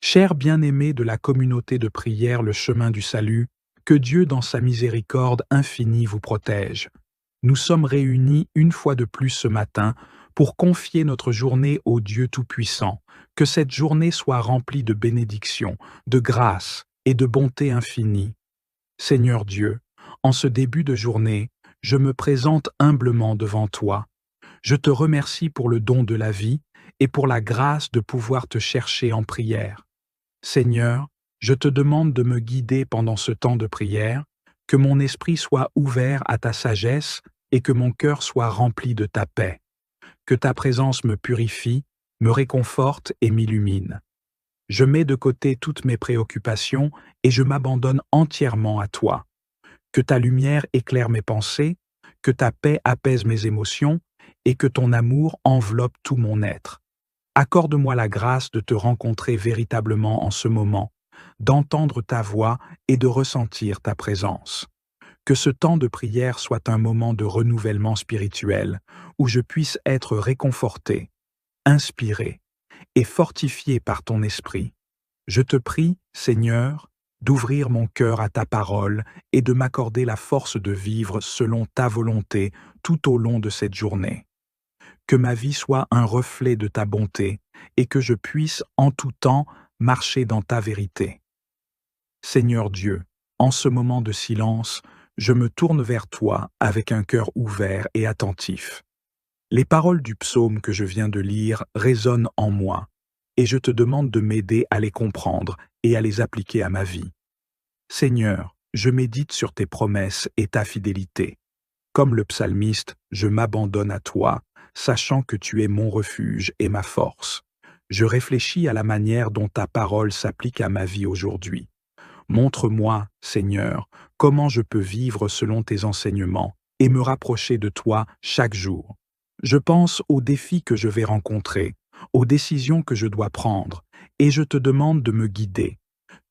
Chers bien-aimés de la communauté de prière Le Chemin du Salut, que Dieu dans sa miséricorde infinie vous protège. Nous sommes réunis une fois de plus ce matin pour confier notre journée au Dieu Tout-Puissant. Que cette journée soit remplie de bénédictions, de grâce et de bonté infinie. Seigneur Dieu, en ce début de journée, je me présente humblement devant toi. Je te remercie pour le don de la vie et pour la grâce de pouvoir te chercher en prière. Seigneur, je te demande de me guider pendant ce temps de prière, que mon esprit soit ouvert à ta sagesse et que mon cœur soit rempli de ta paix. Que ta présence me purifie, me réconforte et m'illumine. Je mets de côté toutes mes préoccupations et je m'abandonne entièrement à toi. Que ta lumière éclaire mes pensées, que ta paix apaise mes émotions et que ton amour enveloppe tout mon être. Accorde-moi la grâce de te rencontrer véritablement en ce moment, d'entendre ta voix et de ressentir ta présence. Que ce temps de prière soit un moment de renouvellement spirituel, où je puisse être réconforté, inspiré et fortifié par ton esprit. Je te prie, Seigneur, d'ouvrir mon cœur à ta parole et de m'accorder la force de vivre selon ta volonté tout au long de cette journée. Que ma vie soit un reflet de ta bonté et que je puisse en tout temps marcher dans ta vérité. Seigneur Dieu, en ce moment de silence, je me tourne vers toi avec un cœur ouvert et attentif. Les paroles du psaume que je viens de lire résonnent en moi et je te demande de m'aider à les comprendre et à les appliquer à ma vie. Seigneur, je médite sur tes promesses et ta fidélité. Comme le psalmiste, je m'abandonne à toi, sachant que tu es mon refuge et ma force. Je réfléchis à la manière dont ta parole s'applique à ma vie aujourd'hui. Montre-moi, Seigneur, comment je peux vivre selon tes enseignements et me rapprocher de toi chaque jour. Je pense aux défis que je vais rencontrer, aux décisions que je dois prendre, et je te demande de me guider.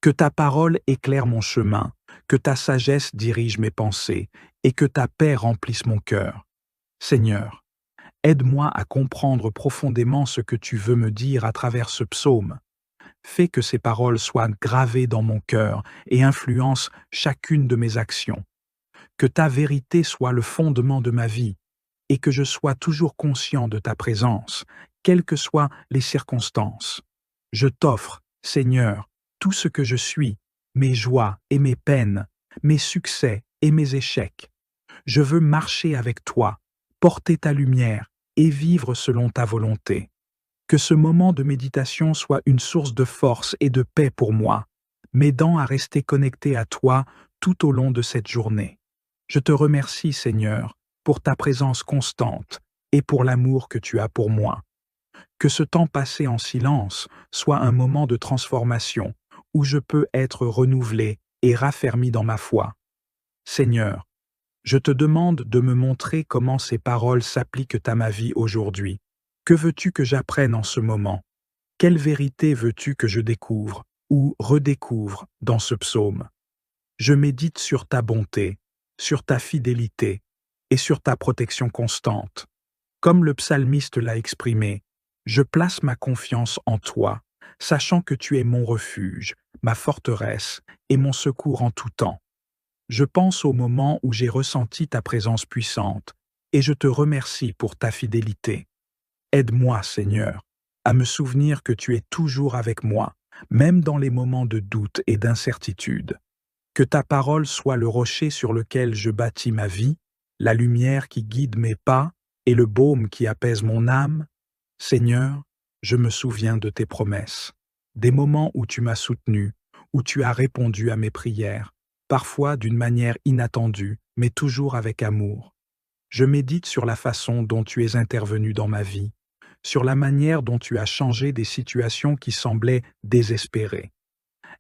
Que ta parole éclaire mon chemin, que ta sagesse dirige mes pensées, et que ta paix remplisse mon cœur. Seigneur, aide-moi à comprendre profondément ce que tu veux me dire à travers ce psaume. Fais que ces paroles soient gravées dans mon cœur et influencent chacune de mes actions. Que ta vérité soit le fondement de ma vie et que je sois toujours conscient de ta présence, quelles que soient les circonstances. Je t'offre, Seigneur, tout ce que je suis, mes joies et mes peines, mes succès et mes échecs. Je veux marcher avec toi, porter ta lumière et vivre selon ta volonté. Que ce moment de méditation soit une source de force et de paix pour moi, m'aidant à rester connecté à toi tout au long de cette journée. Je te remercie, Seigneur, pour ta présence constante et pour l'amour que tu as pour moi. Que ce temps passé en silence soit un moment de transformation où je peux être renouvelé et raffermi dans ma foi. Seigneur, je te demande de me montrer comment ces paroles s'appliquent à ma vie aujourd'hui. Que veux-tu que j'apprenne en ce moment? Quelle vérité veux-tu que je découvre ou redécouvre dans ce psaume? Je médite sur ta bonté, sur ta fidélité et sur ta protection constante. Comme le psalmiste l'a exprimé, je place ma confiance en toi, sachant que tu es mon refuge, ma forteresse et mon secours en tout temps. Je pense au moment où j'ai ressenti ta présence puissante et je te remercie pour ta fidélité. Aide-moi, Seigneur, à me souvenir que tu es toujours avec moi, même dans les moments de doute et d'incertitude. Que ta parole soit le rocher sur lequel je bâtis ma vie, la lumière qui guide mes pas et le baume qui apaise mon âme. Seigneur, je me souviens de tes promesses, des moments où tu m'as soutenu, où tu as répondu à mes prières, parfois d'une manière inattendue, mais toujours avec amour. Je médite sur la façon dont tu es intervenu dans ma vie, sur la manière dont tu as changé des situations qui semblaient désespérées.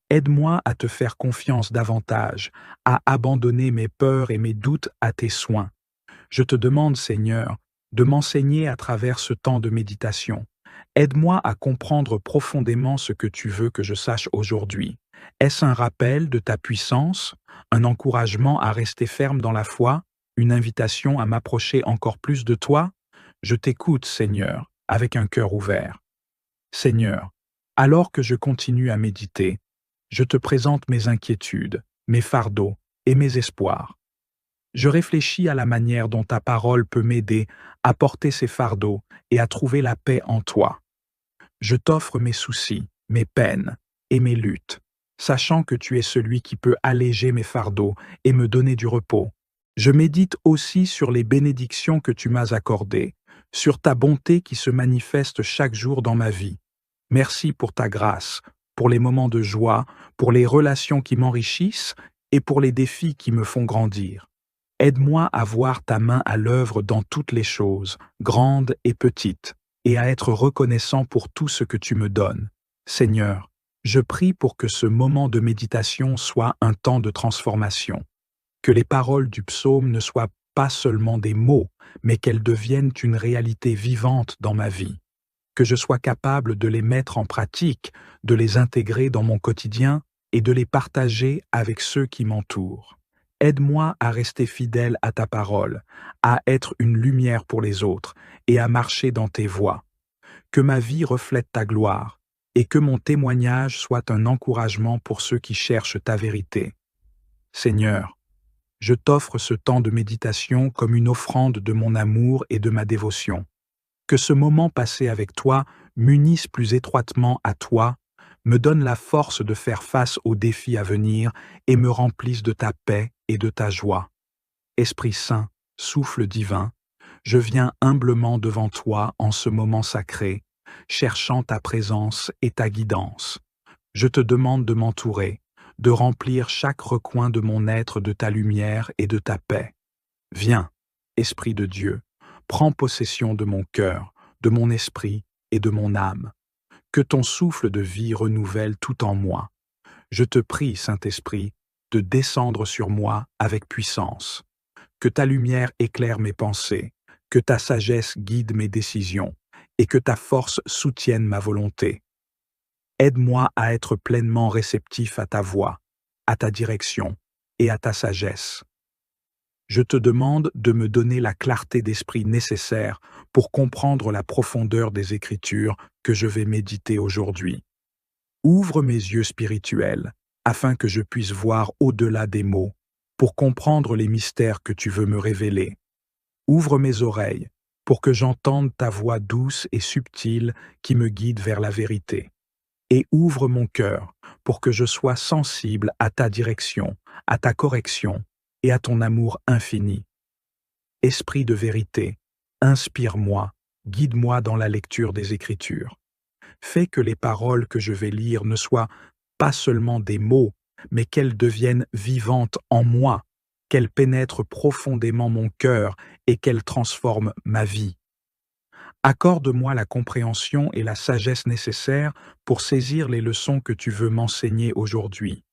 Aide-moi à te faire confiance davantage, à abandonner mes peurs et mes doutes à tes soins. Je te demande, Seigneur, de m'enseigner à travers ce temps de méditation. Aide-moi à comprendre profondément ce que tu veux que je sache aujourd'hui. Est-ce un rappel de ta puissance, un encouragement à rester ferme dans la foi, une invitation à m'approcher encore plus de toi? Je t'écoute, Seigneur, avec un cœur ouvert. Seigneur, Alors que je continue à méditer, je te présente mes inquiétudes, mes fardeaux et mes espoirs. Je réfléchis à la manière dont ta parole peut m'aider à porter ces fardeaux et à trouver la paix en toi. Je t'offre mes soucis, mes peines et mes luttes, sachant que tu es celui qui peut alléger mes fardeaux et me donner du repos. Je médite aussi sur les bénédictions que tu m'as accordées, sur ta bonté qui se manifeste chaque jour dans ma vie. Merci pour ta grâce, pour les moments de joie, pour les relations qui m'enrichissent et pour les défis qui me font grandir. Aide-moi à voir ta main à l'œuvre dans toutes les choses, grandes et petites, et à être reconnaissant pour tout ce que tu me donnes. Seigneur, je prie pour que ce moment de méditation soit un temps de transformation, que les paroles du psaume ne soient pas seulement des mots, mais qu'elles deviennent une réalité vivante dans ma vie, que je sois capable de les mettre en pratique, de les intégrer dans mon quotidien et de les partager avec ceux qui m'entourent. Aide-moi à rester fidèle à ta parole, à être une lumière pour les autres et à marcher dans tes voies. Que ma vie reflète ta gloire et que mon témoignage soit un encouragement pour ceux qui cherchent ta vérité. Seigneur, je t'offre ce temps de méditation comme une offrande de mon amour et de ma dévotion. Que ce moment passé avec toi m'unisse plus étroitement à toi, me donne la force de faire face aux défis à venir et me remplisse de ta paix et de ta joie. Esprit Saint, souffle divin, je viens humblement devant toi en ce moment sacré, cherchant ta présence et ta guidance. Je te demande de m'entourer, de remplir chaque recoin de mon être de ta lumière et de ta paix. Viens, Esprit de Dieu, prends possession de mon cœur, de mon esprit et de mon âme. Que ton souffle de vie renouvelle tout en moi. Je te prie, Saint-Esprit, de descendre sur moi avec puissance. Que ta lumière éclaire mes pensées, que ta sagesse guide mes décisions, et que ta force soutienne ma volonté. Aide-moi à être pleinement réceptif à ta voix, à ta direction et à ta sagesse. Je te demande de me donner la clarté d'esprit nécessaire pour comprendre la profondeur des Écritures que je vais méditer aujourd'hui. Ouvre mes yeux spirituels afin que je puisse voir au-delà des mots, pour comprendre les mystères que tu veux me révéler. Ouvre mes oreilles pour que j'entende ta voix douce et subtile qui me guide vers la vérité. Et ouvre mon cœur pour que je sois sensible à ta direction, à ta correction et à ton amour infini. Esprit de vérité, inspire-moi, guide-moi dans la lecture des Écritures. Fais que les paroles que je vais lire ne soient pas seulement des mots, mais qu'elles deviennent vivantes en moi, qu'elles pénètrent profondément mon cœur et qu'elles transforment ma vie. Accorde-moi la compréhension et la sagesse nécessaires pour saisir les leçons que tu veux m'enseigner aujourd'hui.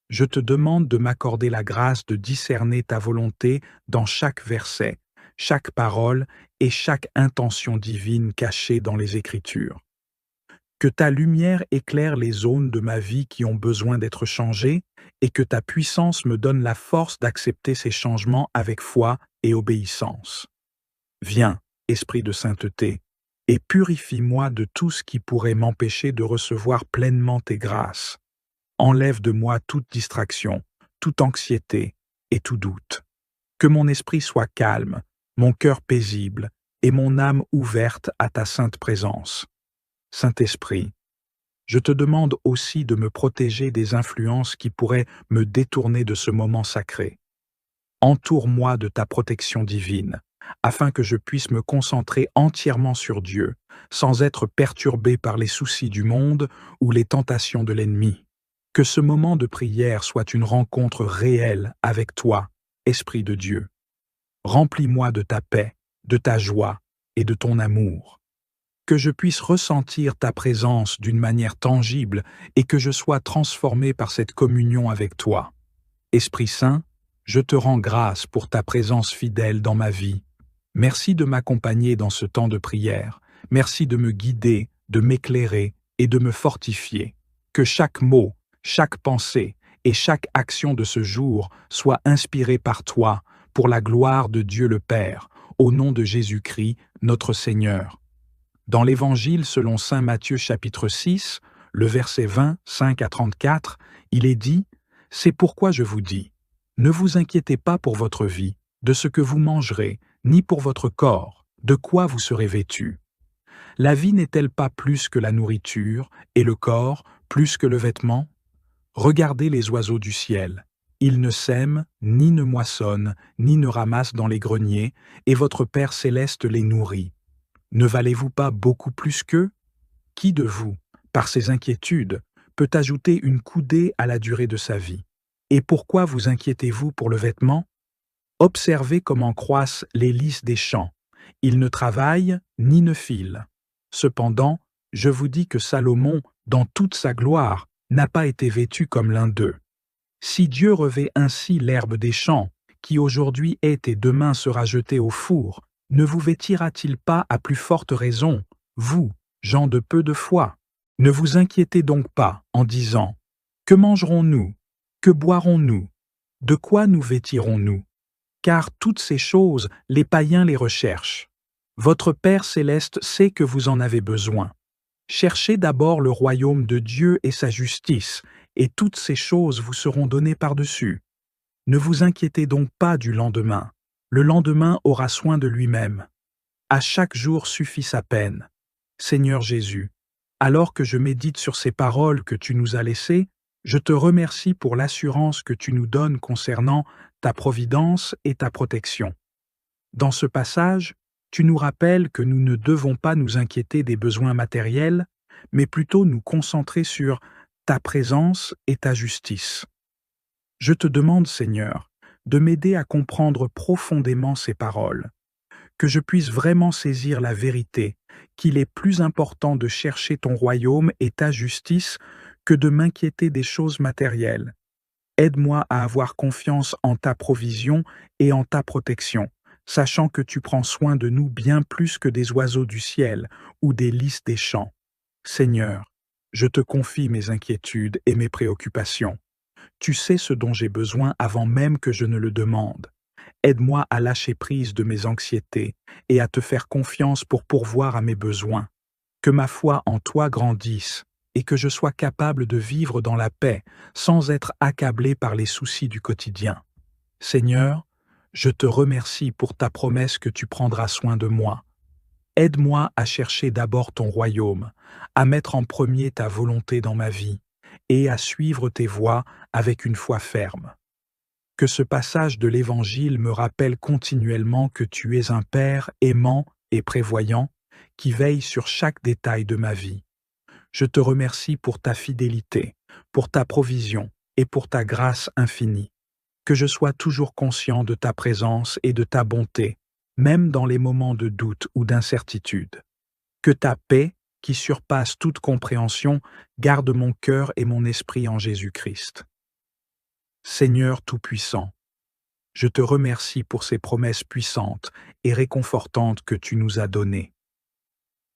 Je te demande de m'accorder la grâce de discerner ta volonté dans chaque verset, chaque parole et chaque intention divine cachée dans les Écritures. Que ta lumière éclaire les zones de ma vie qui ont besoin d'être changées et que ta puissance me donne la force d'accepter ces changements avec foi et obéissance. Viens, Esprit de sainteté, et purifie-moi de tout ce qui pourrait m'empêcher de recevoir pleinement tes grâces. Enlève de moi toute distraction, toute anxiété et tout doute. Que mon esprit soit calme, mon cœur paisible et mon âme ouverte à ta sainte présence. Saint-Esprit, je te demande aussi de me protéger des influences qui pourraient me détourner de ce moment sacré. Entoure-moi de ta protection divine, afin que je puisse me concentrer entièrement sur Dieu, sans être perturbé par les soucis du monde ou les tentations de l'ennemi. Que ce moment de prière soit une rencontre réelle avec toi, Esprit de Dieu. Remplis-moi de ta paix, de ta joie et de ton amour. Que je puisse ressentir ta présence d'une manière tangible et que je sois transformé par cette communion avec toi. Esprit Saint, je te rends grâce pour ta présence fidèle dans ma vie. Merci de m'accompagner dans ce temps de prière. Merci de me guider, de m'éclairer et de me fortifier. Que chaque mot, chaque pensée et chaque action de ce jour soit inspirée par toi pour la gloire de Dieu le Père, au nom de Jésus-Christ, notre Seigneur. Dans l'Évangile selon saint Matthieu chapitre 6, Le verset 20, 5 à 34, il est dit « C'est pourquoi je vous dis, ne vous inquiétez pas pour votre vie, de ce que vous mangerez, ni pour votre corps, de quoi vous serez vêtus. La vie n'est-elle pas plus que la nourriture, et le corps plus que le vêtement? Regardez les oiseaux du ciel. Ils ne sèment, ni ne moissonnent, ni ne ramassent dans les greniers, et votre Père céleste les nourrit. Ne valez-vous pas beaucoup plus qu'eux? Qui de vous, par ses inquiétudes, peut ajouter une coudée à la durée de sa vie? Et pourquoi vous inquiétez-vous pour le vêtement? Observez comment croissent les lys des champs. Ils ne travaillent ni ne filent. Cependant, je vous dis que Salomon, dans toute sa gloire, n'a pas été vêtu comme l'un d'eux. Si Dieu revêt ainsi l'herbe des champs, qui aujourd'hui est et demain sera jetée au four, ne vous vêtira-t-il pas à plus forte raison, vous, gens de peu de foi? Ne vous inquiétez donc pas en disant « Que mangerons-nous? Que boirons-nous? De quoi nous vêtirons-nous? » Car toutes ces choses, les païens les recherchent. Votre Père céleste sait que vous en avez besoin. Cherchez d'abord le royaume de Dieu et sa justice, et toutes ces choses vous seront données par-dessus. Ne vous inquiétez donc pas du lendemain. Le lendemain aura soin de lui-même. À chaque jour suffit sa peine. Seigneur Jésus, alors que je médite sur ces paroles que tu nous as laissées, je te remercie pour l'assurance que tu nous donnes concernant ta providence et ta protection. Dans ce passage, tu nous rappelles que nous ne devons pas nous inquiéter des besoins matériels, mais plutôt nous concentrer sur ta présence et ta justice. Je te demande, Seigneur, de m'aider à comprendre profondément ces paroles, que je puisse vraiment saisir la vérité, qu'il est plus important de chercher ton royaume et ta justice que de m'inquiéter des choses matérielles. Aide-moi à avoir confiance en ta provision et en ta protection, sachant que tu prends soin de nous bien plus que des oiseaux du ciel ou des lys des champs. Seigneur, je te confie mes inquiétudes et mes préoccupations. Tu sais ce dont j'ai besoin avant même que je ne le demande. Aide-moi à lâcher prise de mes anxiétés et à te faire confiance pour pourvoir à mes besoins. Que ma foi en toi grandisse et que je sois capable de vivre dans la paix sans être accablé par les soucis du quotidien. Seigneur, je te remercie pour ta promesse que tu prendras soin de moi. Aide-moi à chercher d'abord ton royaume, à mettre en premier ta volonté dans ma vie et à suivre tes voies avec une foi ferme. Que ce passage de l'Évangile me rappelle continuellement que tu es un Père aimant et prévoyant qui veille sur chaque détail de ma vie. Je te remercie pour ta fidélité, pour ta provision et pour ta grâce infinie. Que je sois toujours conscient de ta présence et de ta bonté, même dans les moments de doute ou d'incertitude. Que ta paix, qui surpasse toute compréhension, garde mon cœur et mon esprit en Jésus-Christ. Seigneur Tout-Puissant, je te remercie pour ces promesses puissantes et réconfortantes que tu nous as données.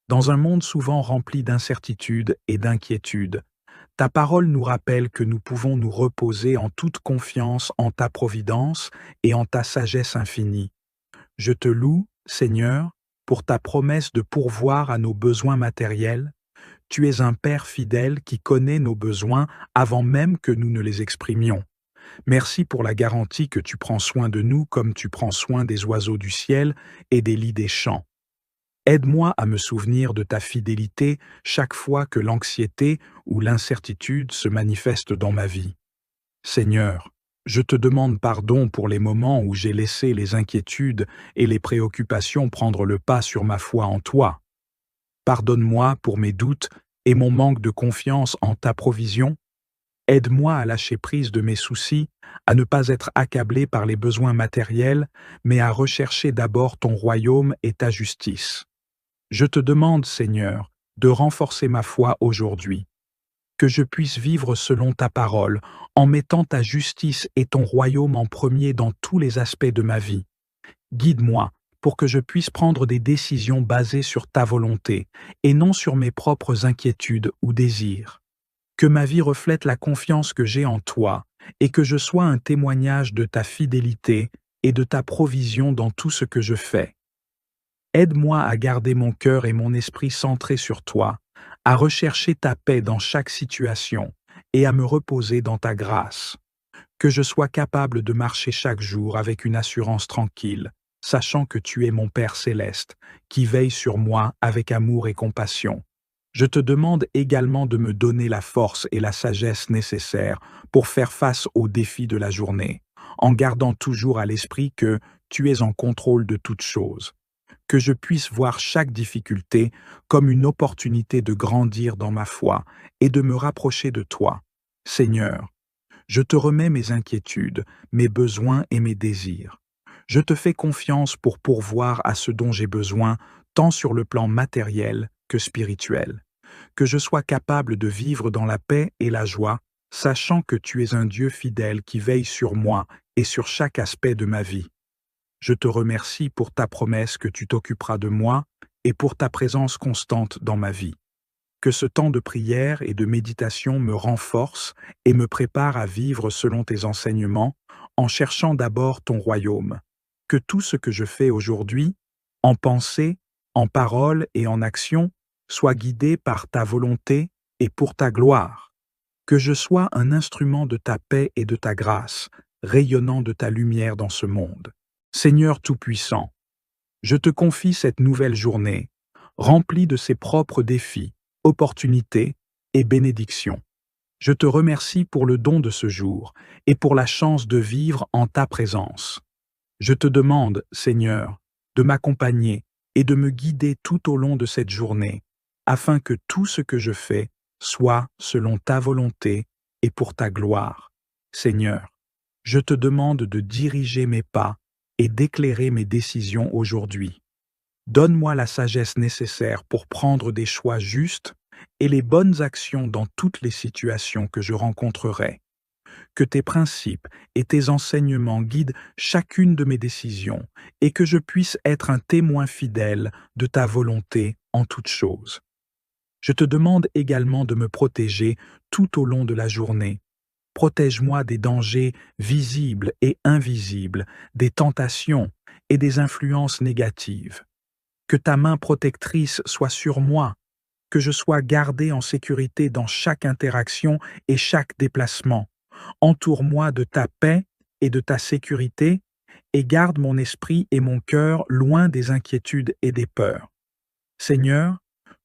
Dans un monde souvent rempli d'incertitudes et d'inquiétudes, ta parole nous rappelle que nous pouvons nous reposer en toute confiance en ta providence et en ta sagesse infinie. Je te loue, Seigneur, pour ta promesse de pourvoir à nos besoins matériels. Tu es un Père fidèle qui connaît nos besoins avant même que nous ne les exprimions. Merci pour la garantie que tu prends soin de nous comme tu prends soin des oiseaux du ciel et des lys des champs. Aide-moi à me souvenir de ta fidélité chaque fois que l'anxiété ou l'incertitude se manifestent dans ma vie. Seigneur, je te demande pardon pour les moments où j'ai laissé les inquiétudes et les préoccupations prendre le pas sur ma foi en toi. Pardonne-moi pour mes doutes et mon manque de confiance en ta provision. Aide-moi à lâcher prise de mes soucis, à ne pas être accablé par les besoins matériels, mais à rechercher d'abord ton royaume et ta justice. Je te demande, Seigneur, de renforcer ma foi aujourd'hui, que je puisse vivre selon ta parole, en mettant ta justice et ton royaume en premier dans tous les aspects de ma vie. Guide-moi pour que je puisse prendre des décisions basées sur ta volonté et non sur mes propres inquiétudes ou désirs. Que ma vie reflète la confiance que j'ai en toi et que je sois un témoignage de ta fidélité et de ta provision dans tout ce que je fais. Aide-moi à garder mon cœur et mon esprit centrés sur toi, à rechercher ta paix dans chaque situation et à me reposer dans ta grâce. Que je sois capable de marcher chaque jour avec une assurance tranquille, sachant que tu es mon Père céleste, qui veille sur moi avec amour et compassion. Je te demande également de me donner la force et la sagesse nécessaires pour faire face aux défis de la journée, en gardant toujours à l'esprit que tu es en contrôle de toutes choses. Que je puisse voir chaque difficulté comme une opportunité de grandir dans ma foi et de me rapprocher de toi. Seigneur, je te remets mes inquiétudes, mes besoins et mes désirs. Je te fais confiance pour pourvoir à ce dont j'ai besoin, tant sur le plan matériel que spirituel. Que je sois capable de vivre dans la paix et la joie, sachant que tu es un Dieu fidèle qui veille sur moi et sur chaque aspect de ma vie. Je te remercie pour ta promesse que tu t'occuperas de moi et pour ta présence constante dans ma vie. Que ce temps de prière et de méditation me renforce et me prépare à vivre selon tes enseignements, en cherchant d'abord ton royaume. Que tout ce que je fais aujourd'hui, en pensée, en parole et en action, soit guidé par ta volonté et pour ta gloire. Que je sois un instrument de ta paix et de ta grâce, rayonnant de ta lumière dans ce monde. Seigneur Tout-Puissant, je te confie cette nouvelle journée, remplie de ses propres défis, opportunités et bénédictions. Je te remercie pour le don de ce jour et pour la chance de vivre en ta présence. Je te demande, Seigneur, de m'accompagner et de me guider tout au long de cette journée, afin que tout ce que je fais soit selon ta volonté et pour ta gloire. Seigneur, je te demande de diriger mes pas et d'éclairer mes décisions aujourd'hui. Donne-moi la sagesse nécessaire pour prendre des choix justes et les bonnes actions dans toutes les situations que je rencontrerai. Que tes principes et tes enseignements guident chacune de mes décisions et que je puisse être un témoin fidèle de ta volonté en toutes choses. Je te demande également de me protéger tout au long de la journée. Protège-moi des dangers visibles et invisibles, des tentations et des influences négatives. Que ta main protectrice soit sur moi, que je sois gardé en sécurité dans chaque interaction et chaque déplacement. Entoure-moi de ta paix et de ta sécurité et garde mon esprit et mon cœur loin des inquiétudes et des peurs. Seigneur,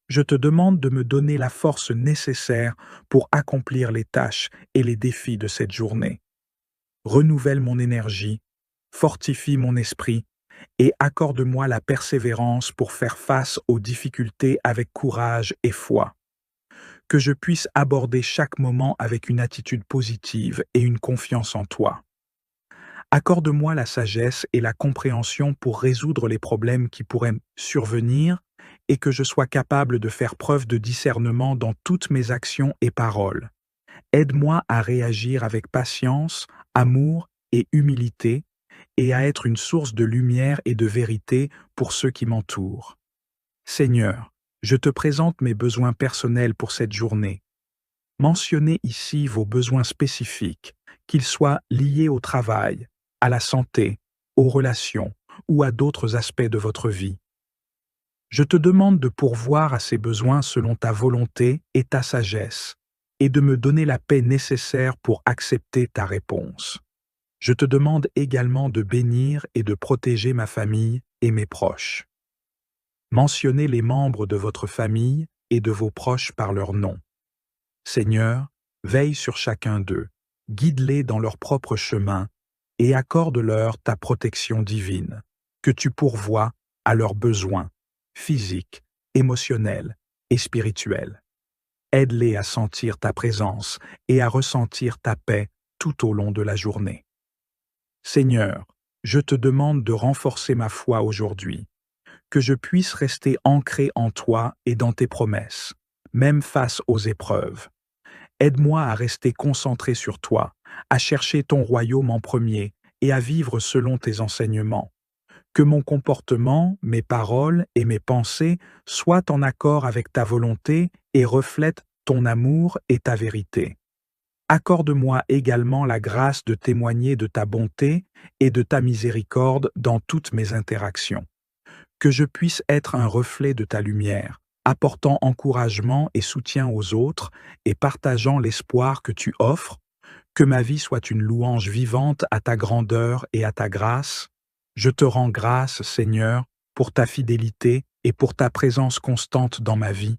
je te demande de me donner la force nécessaire pour accomplir les tâches et les défis de cette journée. Renouvelle mon énergie, fortifie mon esprit et accorde-moi la persévérance pour faire face aux difficultés avec courage et foi. Que je puisse aborder chaque moment avec une attitude positive et une confiance en toi. Accorde-moi la sagesse et la compréhension pour résoudre les problèmes qui pourraient survenir et que je sois capable de faire preuve de discernement dans toutes mes actions et paroles. Aide-moi à réagir avec patience, amour et humilité et à être une source de lumière et de vérité pour ceux qui m'entourent. Seigneur, je te présente mes besoins personnels pour cette journée. Mentionnez ici vos besoins spécifiques, qu'ils soient liés au travail, à la santé, aux relations ou à d'autres aspects de votre vie. Je te demande de pourvoir à ces besoins selon ta volonté et ta sagesse, et de me donner la paix nécessaire pour accepter ta réponse. Je te demande également de bénir et de protéger ma famille et mes proches. Mentionnez les membres de votre famille et de vos proches par leur nom. Seigneur, veille sur chacun d'eux, guide-les dans leur propre chemin et accorde-leur ta protection divine, que tu pourvoies à leurs besoins physiques, émotionnels et spirituels. Aide-les à sentir ta présence et à ressentir ta paix tout au long de la journée. Seigneur, je te demande de renforcer ma foi aujourd'hui, que je puisse rester ancré en toi et dans tes promesses, même face aux épreuves. Aide-moi à rester concentré sur toi, à chercher ton royaume en premier et à vivre selon tes enseignements. Que mon comportement, mes paroles et mes pensées soient en accord avec ta volonté et reflètent ton amour et ta vérité. Accorde-moi également la grâce de témoigner de ta bonté et de ta miséricorde dans toutes mes interactions. Que je puisse être un reflet de ta lumière, apportant encouragement et soutien aux autres et partageant l'espoir que tu offres. Que ma vie soit une louange vivante à ta grandeur et à ta grâce. Je te rends grâce, Seigneur, pour ta fidélité et pour ta présence constante dans ma vie.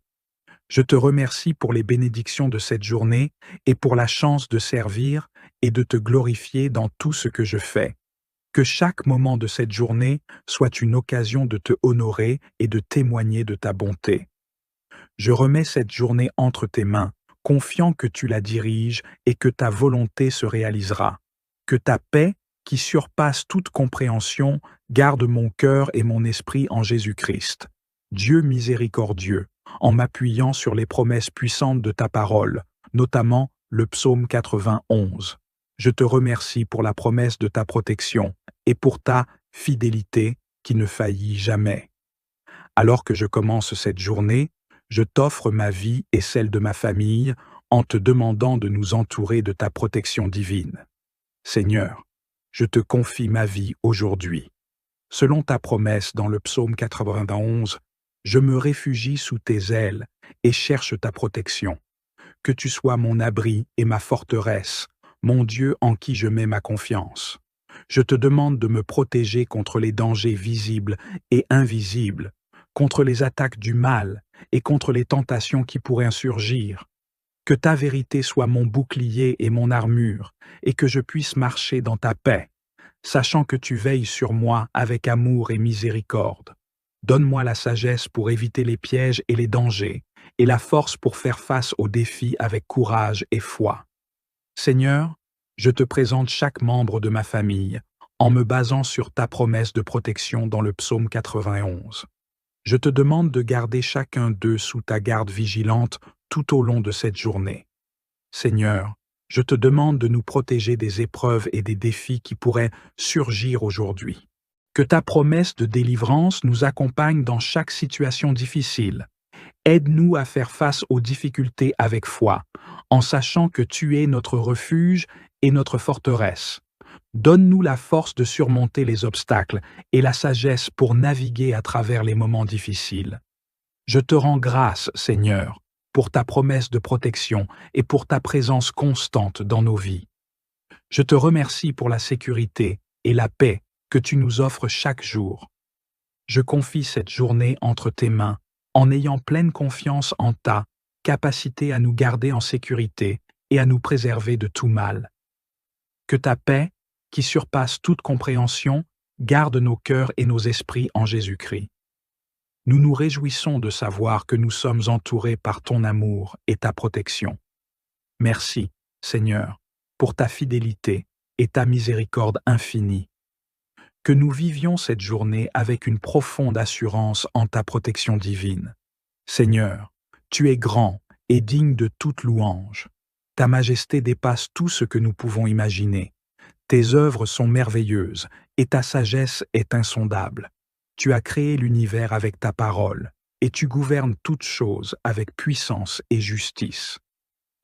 Je te remercie pour les bénédictions de cette journée et pour la chance de servir et de te glorifier dans tout ce que je fais. Que chaque moment de cette journée soit une occasion de te honorer et de témoigner de ta bonté. Je remets cette journée entre tes mains, confiant que tu la diriges et que ta volonté se réalisera. Que ta paix, qui surpasse toute compréhension, garde mon cœur et mon esprit en Jésus-Christ. Dieu miséricordieux, en m'appuyant sur les promesses puissantes de ta parole, notamment le psaume 91. Je te remercie pour la promesse de ta protection et pour ta fidélité qui ne faillit jamais. Alors que je commence cette journée, je t'offre ma vie et celle de ma famille en te demandant de nous entourer de ta protection divine. Seigneur, je te confie ma vie aujourd'hui. Selon ta promesse dans le psaume 91, je me réfugie sous tes ailes et cherche ta protection. Que tu sois mon abri et ma forteresse, mon Dieu en qui je mets ma confiance. Je te demande de me protéger contre les dangers visibles et invisibles, contre les attaques du mal et contre les tentations qui pourraient surgir. Que ta vérité soit mon bouclier et mon armure, et que je puisse marcher dans ta paix, sachant que tu veilles sur moi avec amour et miséricorde. Donne-moi la sagesse pour éviter les pièges et les dangers, et la force pour faire face aux défis avec courage et foi. Seigneur, je te présente chaque membre de ma famille, en me basant sur ta promesse de protection dans le psaume 91. Je te demande de garder chacun d'eux sous ta garde vigilante tout au long de cette journée. Seigneur, je te demande de nous protéger des épreuves et des défis qui pourraient surgir aujourd'hui. Que ta promesse de délivrance nous accompagne dans chaque situation difficile. Aide-nous à faire face aux difficultés avec foi, en sachant que tu es notre refuge et notre forteresse. Donne-nous la force de surmonter les obstacles et la sagesse pour naviguer à travers les moments difficiles. Je te rends grâce, Seigneur, pour ta promesse de protection et pour ta présence constante dans nos vies. Je te remercie pour la sécurité et la paix que tu nous offres chaque jour. Je confie cette journée entre tes mains, en ayant pleine confiance en ta capacité à nous garder en sécurité et à nous préserver de tout mal. Que ta paix, qui surpasse toute compréhension, garde nos cœurs et nos esprits en Jésus-Christ. Nous nous réjouissons de savoir que nous sommes entourés par ton amour et ta protection. Merci, Seigneur, pour ta fidélité et ta miséricorde infinie. Que nous vivions cette journée avec une profonde assurance en ta protection divine. Seigneur, tu es grand et digne de toute louange. Ta majesté dépasse tout ce que nous pouvons imaginer. Tes œuvres sont merveilleuses et ta sagesse est insondable. Tu as créé l'univers avec ta parole et tu gouvernes toutes choses avec puissance et justice.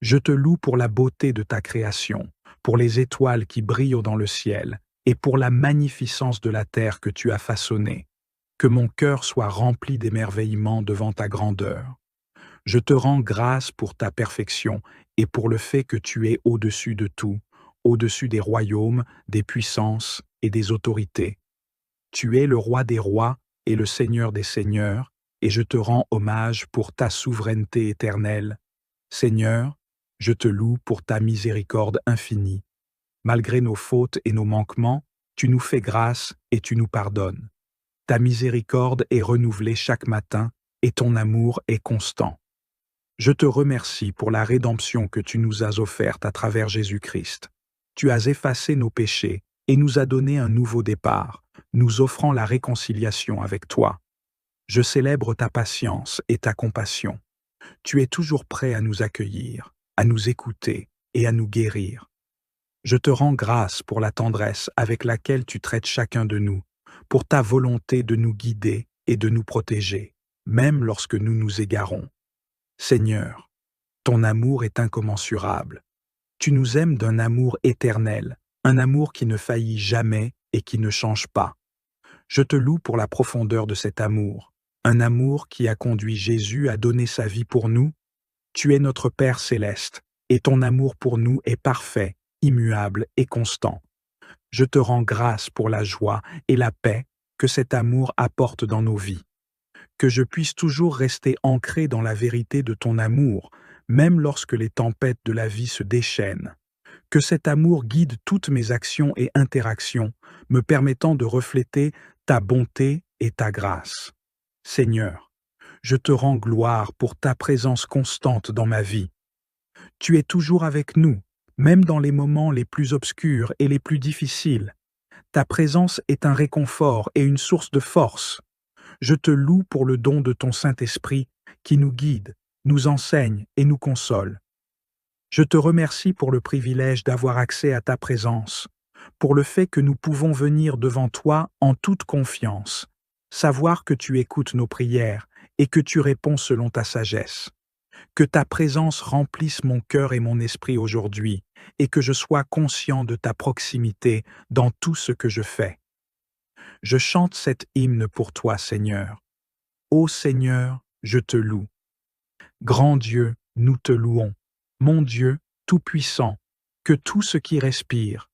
Je te loue pour la beauté de ta création, pour les étoiles qui brillent dans le ciel et pour la magnificence de la terre que tu as façonnée. Que mon cœur soit rempli d'émerveillement devant ta grandeur. Je te rends grâce pour ta perfection et pour le fait que tu es au-dessus de tout, au-dessus des royaumes, des puissances et des autorités. Tu es le roi des rois et le seigneur des seigneurs, et je te rends hommage pour ta souveraineté éternelle. Seigneur, je te loue pour ta miséricorde infinie. Malgré nos fautes et nos manquements, tu nous fais grâce et tu nous pardonnes. Ta miséricorde est renouvelée chaque matin et ton amour est constant. Je te remercie pour la rédemption que tu nous as offerte à travers Jésus-Christ. Tu as effacé nos péchés et nous as donné un nouveau départ, nous offrant la réconciliation avec toi. Je célèbre ta patience et ta compassion. Tu es toujours prêt à nous accueillir, à nous écouter et à nous guérir. Je te rends grâce pour la tendresse avec laquelle tu traites chacun de nous, pour ta volonté de nous guider et de nous protéger, même lorsque nous nous égarons. Seigneur, ton amour est incommensurable. Tu nous aimes d'un amour éternel, un amour qui ne faillit jamais et qui ne change pas. Je te loue pour la profondeur de cet amour, un amour qui a conduit Jésus à donner sa vie pour nous. Tu es notre Père céleste, et ton amour pour nous est parfait, immuable et constant. Je te rends grâce pour la joie et la paix que cet amour apporte dans nos vies. Que je puisse toujours rester ancré dans la vérité de ton amour, même lorsque les tempêtes de la vie se déchaînent. Que cet amour guide toutes mes actions et interactions, me permettant de refléter ta bonté et ta grâce. Seigneur, je te rends gloire pour ta présence constante dans ma vie. Tu es toujours avec nous, même dans les moments les plus obscurs et les plus difficiles. Ta présence est un réconfort et une source de force. Je te loue pour le don de ton Saint-Esprit qui nous guide, nous enseigne et nous console. Je te remercie pour le privilège d'avoir accès à ta présence, pour le fait que nous pouvons venir devant toi en toute confiance, savoir que tu écoutes nos prières et que tu réponds selon ta sagesse. Que ta présence remplisse mon cœur et mon esprit aujourd'hui, et que je sois conscient de ta proximité dans tout ce que je fais. Je chante cet hymne pour toi, Seigneur. Ô Seigneur, je te loue. Grand Dieu, nous te louons. Mon Dieu, Tout-Puissant, que tout ce qui respire.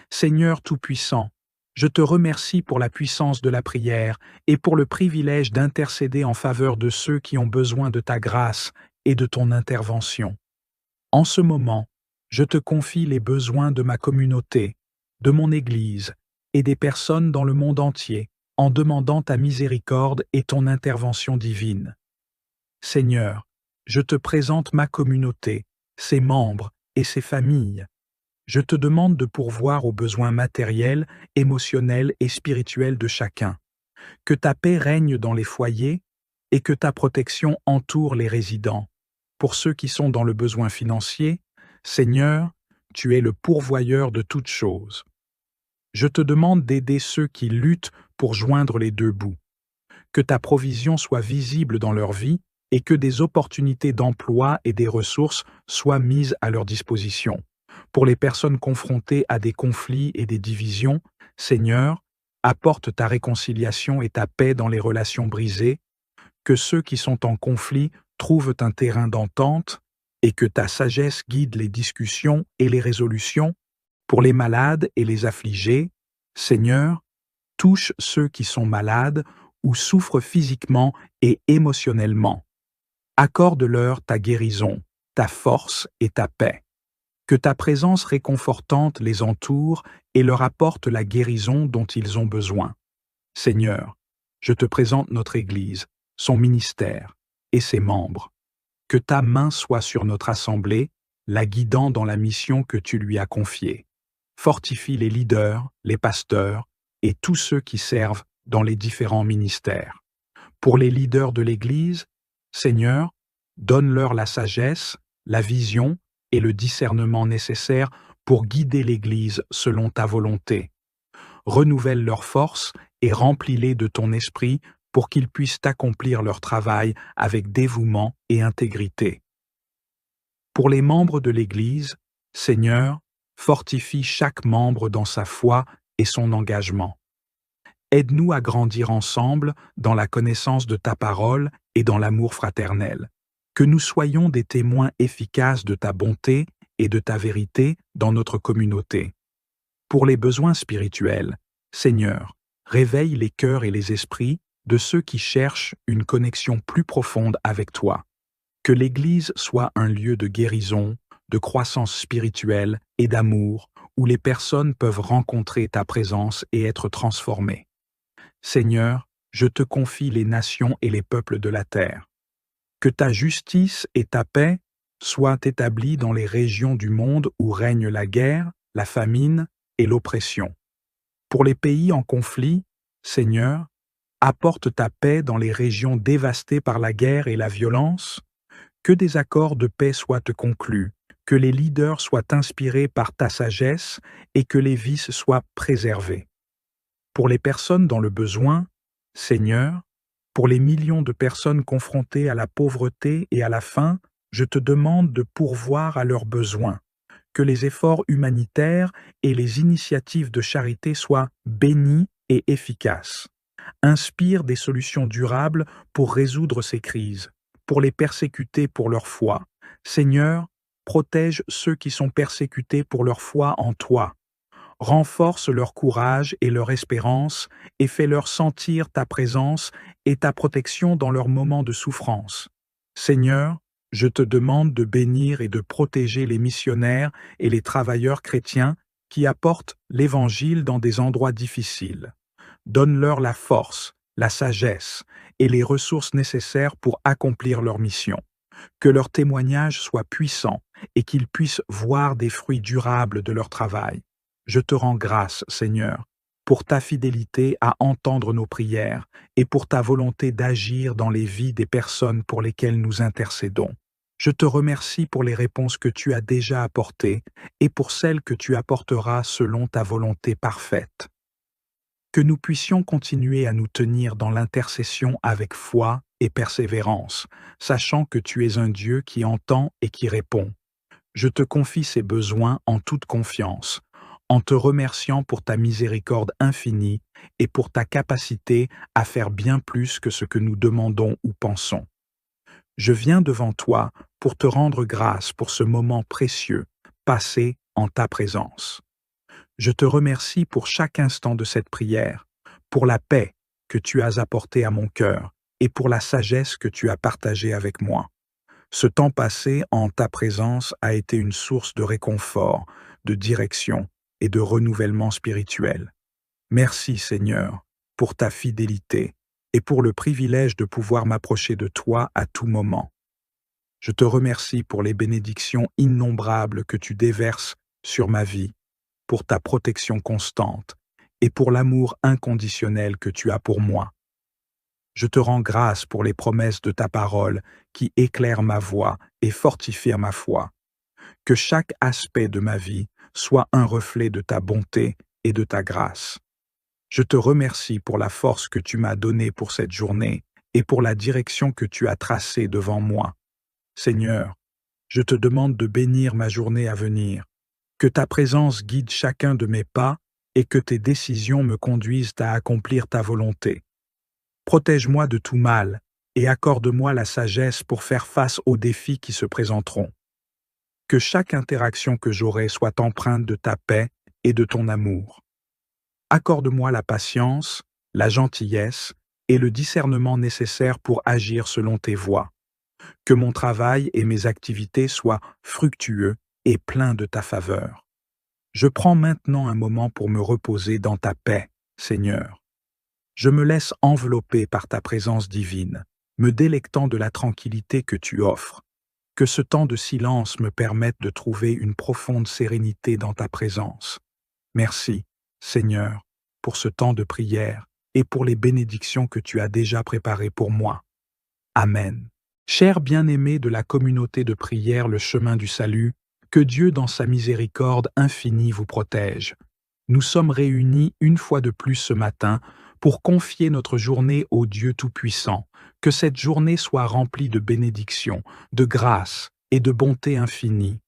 Seigneur Tout-Puissant, je te remercie pour la puissance de la prière et pour le privilège d'intercéder en faveur de ceux qui ont besoin de ta grâce et de ton intervention. En ce moment, je te confie les besoins de ma communauté, de mon Église et des personnes dans le monde entier, en demandant ta miséricorde et ton intervention divine. Seigneur, je te présente ma communauté, ses membres et ses familles. Je te demande de pourvoir aux besoins matériels, émotionnels et spirituels de chacun. Que ta paix règne dans les foyers et que ta protection entoure les résidents. Pour ceux qui sont dans le besoin financier, Seigneur, tu es le pourvoyeur de toutes choses. Je te demande d'aider ceux qui luttent pour joindre les deux bouts. Que ta provision soit visible dans leur vie et que des opportunités d'emploi et des ressources soient mises à leur disposition. Pour les personnes confrontées à des conflits et des divisions, Seigneur, apporte ta réconciliation et ta paix dans les relations brisées, que ceux qui sont en conflit trouvent un terrain d'entente et que ta sagesse guide les discussions et les résolutions. Pour les malades et les affligés, Seigneur, touche ceux qui sont malades ou souffrent physiquement et émotionnellement. Accorde-leur ta guérison, ta force et ta paix. Que ta présence réconfortante les entoure et leur apporte la guérison dont ils ont besoin. Seigneur, je te présente notre Église, son ministère et ses membres. Que ta main soit sur notre assemblée, la guidant dans la mission que tu lui as confiée. Fortifie les leaders, les pasteurs et tous ceux qui servent dans les différents ministères. Pour les leaders de l'Église, Seigneur, donne-leur la sagesse, la vision et le discernement nécessaires pour guider l'Église selon ta volonté. Renouvelle leurs forces et remplis-les de ton esprit pour qu'ils puissent accomplir leur travail avec dévouement et intégrité. Pour les membres de l'Église, Seigneur, fortifie chaque membre dans sa foi et son engagement. Aide-nous à grandir ensemble dans la connaissance de ta parole et dans l'amour fraternel. Que nous soyons des témoins efficaces de ta bonté et de ta vérité dans notre communauté. Pour les besoins spirituels, Seigneur, réveille les cœurs et les esprits de ceux qui cherchent une connexion plus profonde avec toi. Que l'Église soit un lieu de guérison, de croissance spirituelle et d'amour, où les personnes peuvent rencontrer ta présence et être transformées. Seigneur, je te confie les nations et les peuples de la terre. Que ta justice et ta paix soient établies dans les régions du monde où règne la guerre, la famine et l'oppression. Pour les pays en conflit, Seigneur, apporte ta paix dans les régions dévastées par la guerre et la violence. Que des accords de paix soient conclus, que les leaders soient inspirés par ta sagesse et que les vices soient préservés. Pour les personnes dans le besoin, Seigneur, pour les millions de personnes confrontées à la pauvreté et à la faim, je te demande de pourvoir à leurs besoins, que les efforts humanitaires et les initiatives de charité soient bénis et efficaces. Inspire des solutions durables pour résoudre ces crises, pour les persécutés pour leur foi. Seigneur, protège ceux qui sont persécutés pour leur foi en toi. Renforce leur courage et leur espérance et fais-leur sentir ta présence et ta protection dans leurs moments de souffrance. Seigneur, je te demande de bénir et de protéger les missionnaires et les travailleurs chrétiens qui apportent l'Évangile dans des endroits difficiles. Donne-leur la force, la sagesse et les ressources nécessaires pour accomplir leur mission. Que leur témoignage soit puissant et qu'ils puissent voir des fruits durables de leur travail. Je te rends grâce, Seigneur, pour ta fidélité à entendre nos prières et pour ta volonté d'agir dans les vies des personnes pour lesquelles nous intercédons. Je te remercie pour les réponses que tu as déjà apportées et pour celles que tu apporteras selon ta volonté parfaite. Que nous puissions continuer à nous tenir dans l'intercession avec foi et persévérance, sachant que tu es un Dieu qui entend et qui répond. Je te confie ces besoins en toute confiance, en te remerciant pour ta miséricorde infinie et pour ta capacité à faire bien plus que ce que nous demandons ou pensons. Je viens devant toi pour te rendre grâce pour ce moment précieux, passé en ta présence. Je te remercie pour chaque instant de cette prière, pour la paix que tu as apportée à mon cœur et pour la sagesse que tu as partagée avec moi. Ce temps passé en ta présence a été une source de réconfort, de direction et de renouvellement spirituel. Merci Seigneur pour ta fidélité et pour le privilège de pouvoir m'approcher de toi à tout moment. Je te remercie pour les bénédictions innombrables que tu déverses sur ma vie, pour ta protection constante et pour l'amour inconditionnel que tu as pour moi. Je te rends grâce pour les promesses de ta parole qui éclairent ma voie et fortifient ma foi. Que chaque aspect de ma vie soit un reflet de ta bonté et de ta grâce. Je te remercie pour la force que tu m'as donnée pour cette journée et pour la direction que tu as tracée devant moi. Seigneur, je te demande de bénir ma journée à venir, que ta présence guide chacun de mes pas et que tes décisions me conduisent à accomplir ta volonté. Protège-moi de tout mal et accorde-moi la sagesse pour faire face aux défis qui se présenteront. Que chaque interaction que j'aurai soit empreinte de ta paix et de ton amour. Accorde-moi la patience, la gentillesse et le discernement nécessaires pour agir selon tes voies. Que mon travail et mes activités soient fructueux et pleins de ta faveur. Je prends maintenant un moment pour me reposer dans ta paix, Seigneur. Je me laisse envelopper par ta présence divine, me délectant de la tranquillité que tu offres. Que ce temps de silence me permette de trouver une profonde sérénité dans ta présence. Merci, Seigneur, pour ce temps de prière et pour les bénédictions que tu as déjà préparées pour moi. Amen. Chers bien-aimés de la communauté de prière Le Chemin du Salut, que Dieu dans sa miséricorde infinie vous protège. Nous sommes réunis une fois de plus ce matin pour confier notre journée au Dieu Tout-Puissant. Que cette journée soit remplie de bénédictions, de grâce et de bonté infinie.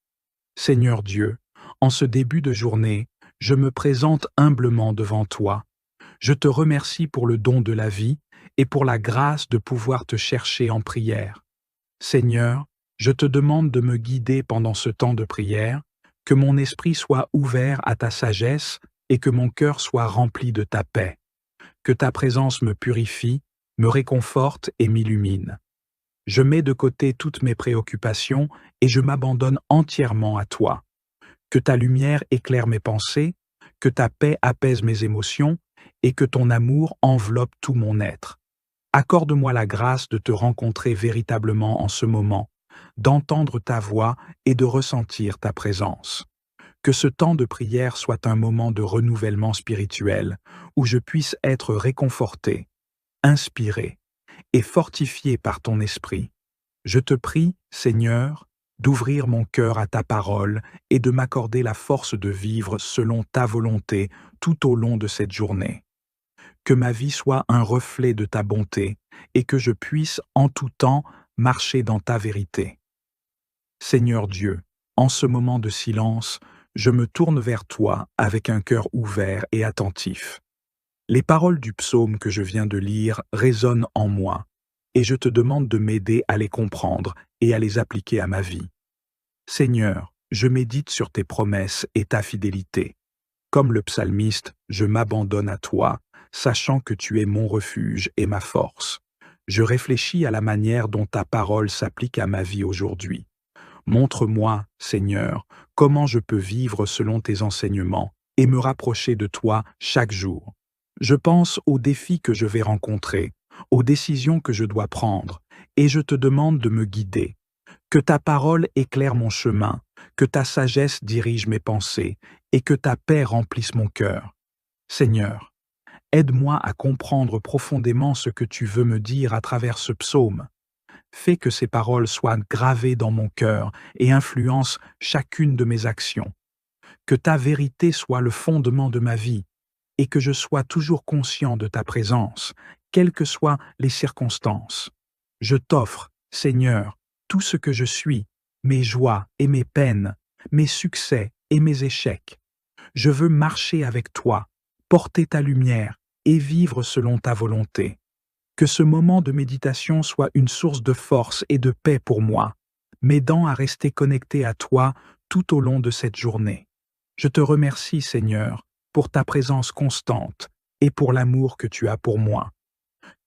Seigneur Dieu, en ce début de journée, je me présente humblement devant toi. Je te remercie pour le don de la vie et pour la grâce de pouvoir te chercher en prière. Seigneur, je te demande de me guider pendant ce temps de prière, que mon esprit soit ouvert à ta sagesse et que mon cœur soit rempli de ta paix. Que ta présence me purifie, me réconforte et m'illumine. Je mets de côté toutes mes préoccupations et je m'abandonne entièrement à toi. Que ta lumière éclaire mes pensées, que ta paix apaise mes émotions et que ton amour enveloppe tout mon être. Accorde-moi la grâce de te rencontrer véritablement en ce moment, d'entendre ta voix et de ressentir ta présence. Que ce temps de prière soit un moment de renouvellement spirituel, où je puisse être réconforté, inspiré et fortifié par ton esprit. Je te prie, Seigneur, d'ouvrir mon cœur à ta parole et de m'accorder la force de vivre selon ta volonté tout au long de cette journée. Que ma vie soit un reflet de ta bonté et que je puisse en tout temps marcher dans ta vérité. Seigneur Dieu, en ce moment de silence, je me tourne vers toi avec un cœur ouvert et attentif. Les paroles du psaume que je viens de lire résonnent en moi, et je te demande de m'aider à les comprendre et à les appliquer à ma vie. Seigneur, je médite sur tes promesses et ta fidélité. Comme le psalmiste, je m'abandonne à toi, sachant que tu es mon refuge et ma force. Je réfléchis à la manière dont ta parole s'applique à ma vie aujourd'hui. Montre-moi, Seigneur, comment je peux vivre selon tes enseignements et me rapprocher de toi chaque jour. Je pense aux défis que je vais rencontrer, aux décisions que je dois prendre, et je te demande de me guider. Que ta parole éclaire mon chemin, que ta sagesse dirige mes pensées, et que ta paix remplisse mon cœur. Seigneur, aide-moi à comprendre profondément ce que tu veux me dire à travers ce psaume. Fais que ces paroles soient gravées dans mon cœur et influencent chacune de mes actions. Que ta vérité soit le fondement de ma vie et que je sois toujours conscient de ta présence, quelles que soient les circonstances. Je t'offre, Seigneur, tout ce que je suis, mes joies et mes peines, mes succès et mes échecs. Je veux marcher avec toi, porter ta lumière et vivre selon ta volonté. Que ce moment de méditation soit une source de force et de paix pour moi, m'aidant à rester connecté à toi tout au long de cette journée. Je te remercie, Seigneur, pour ta présence constante et pour l'amour que tu as pour moi.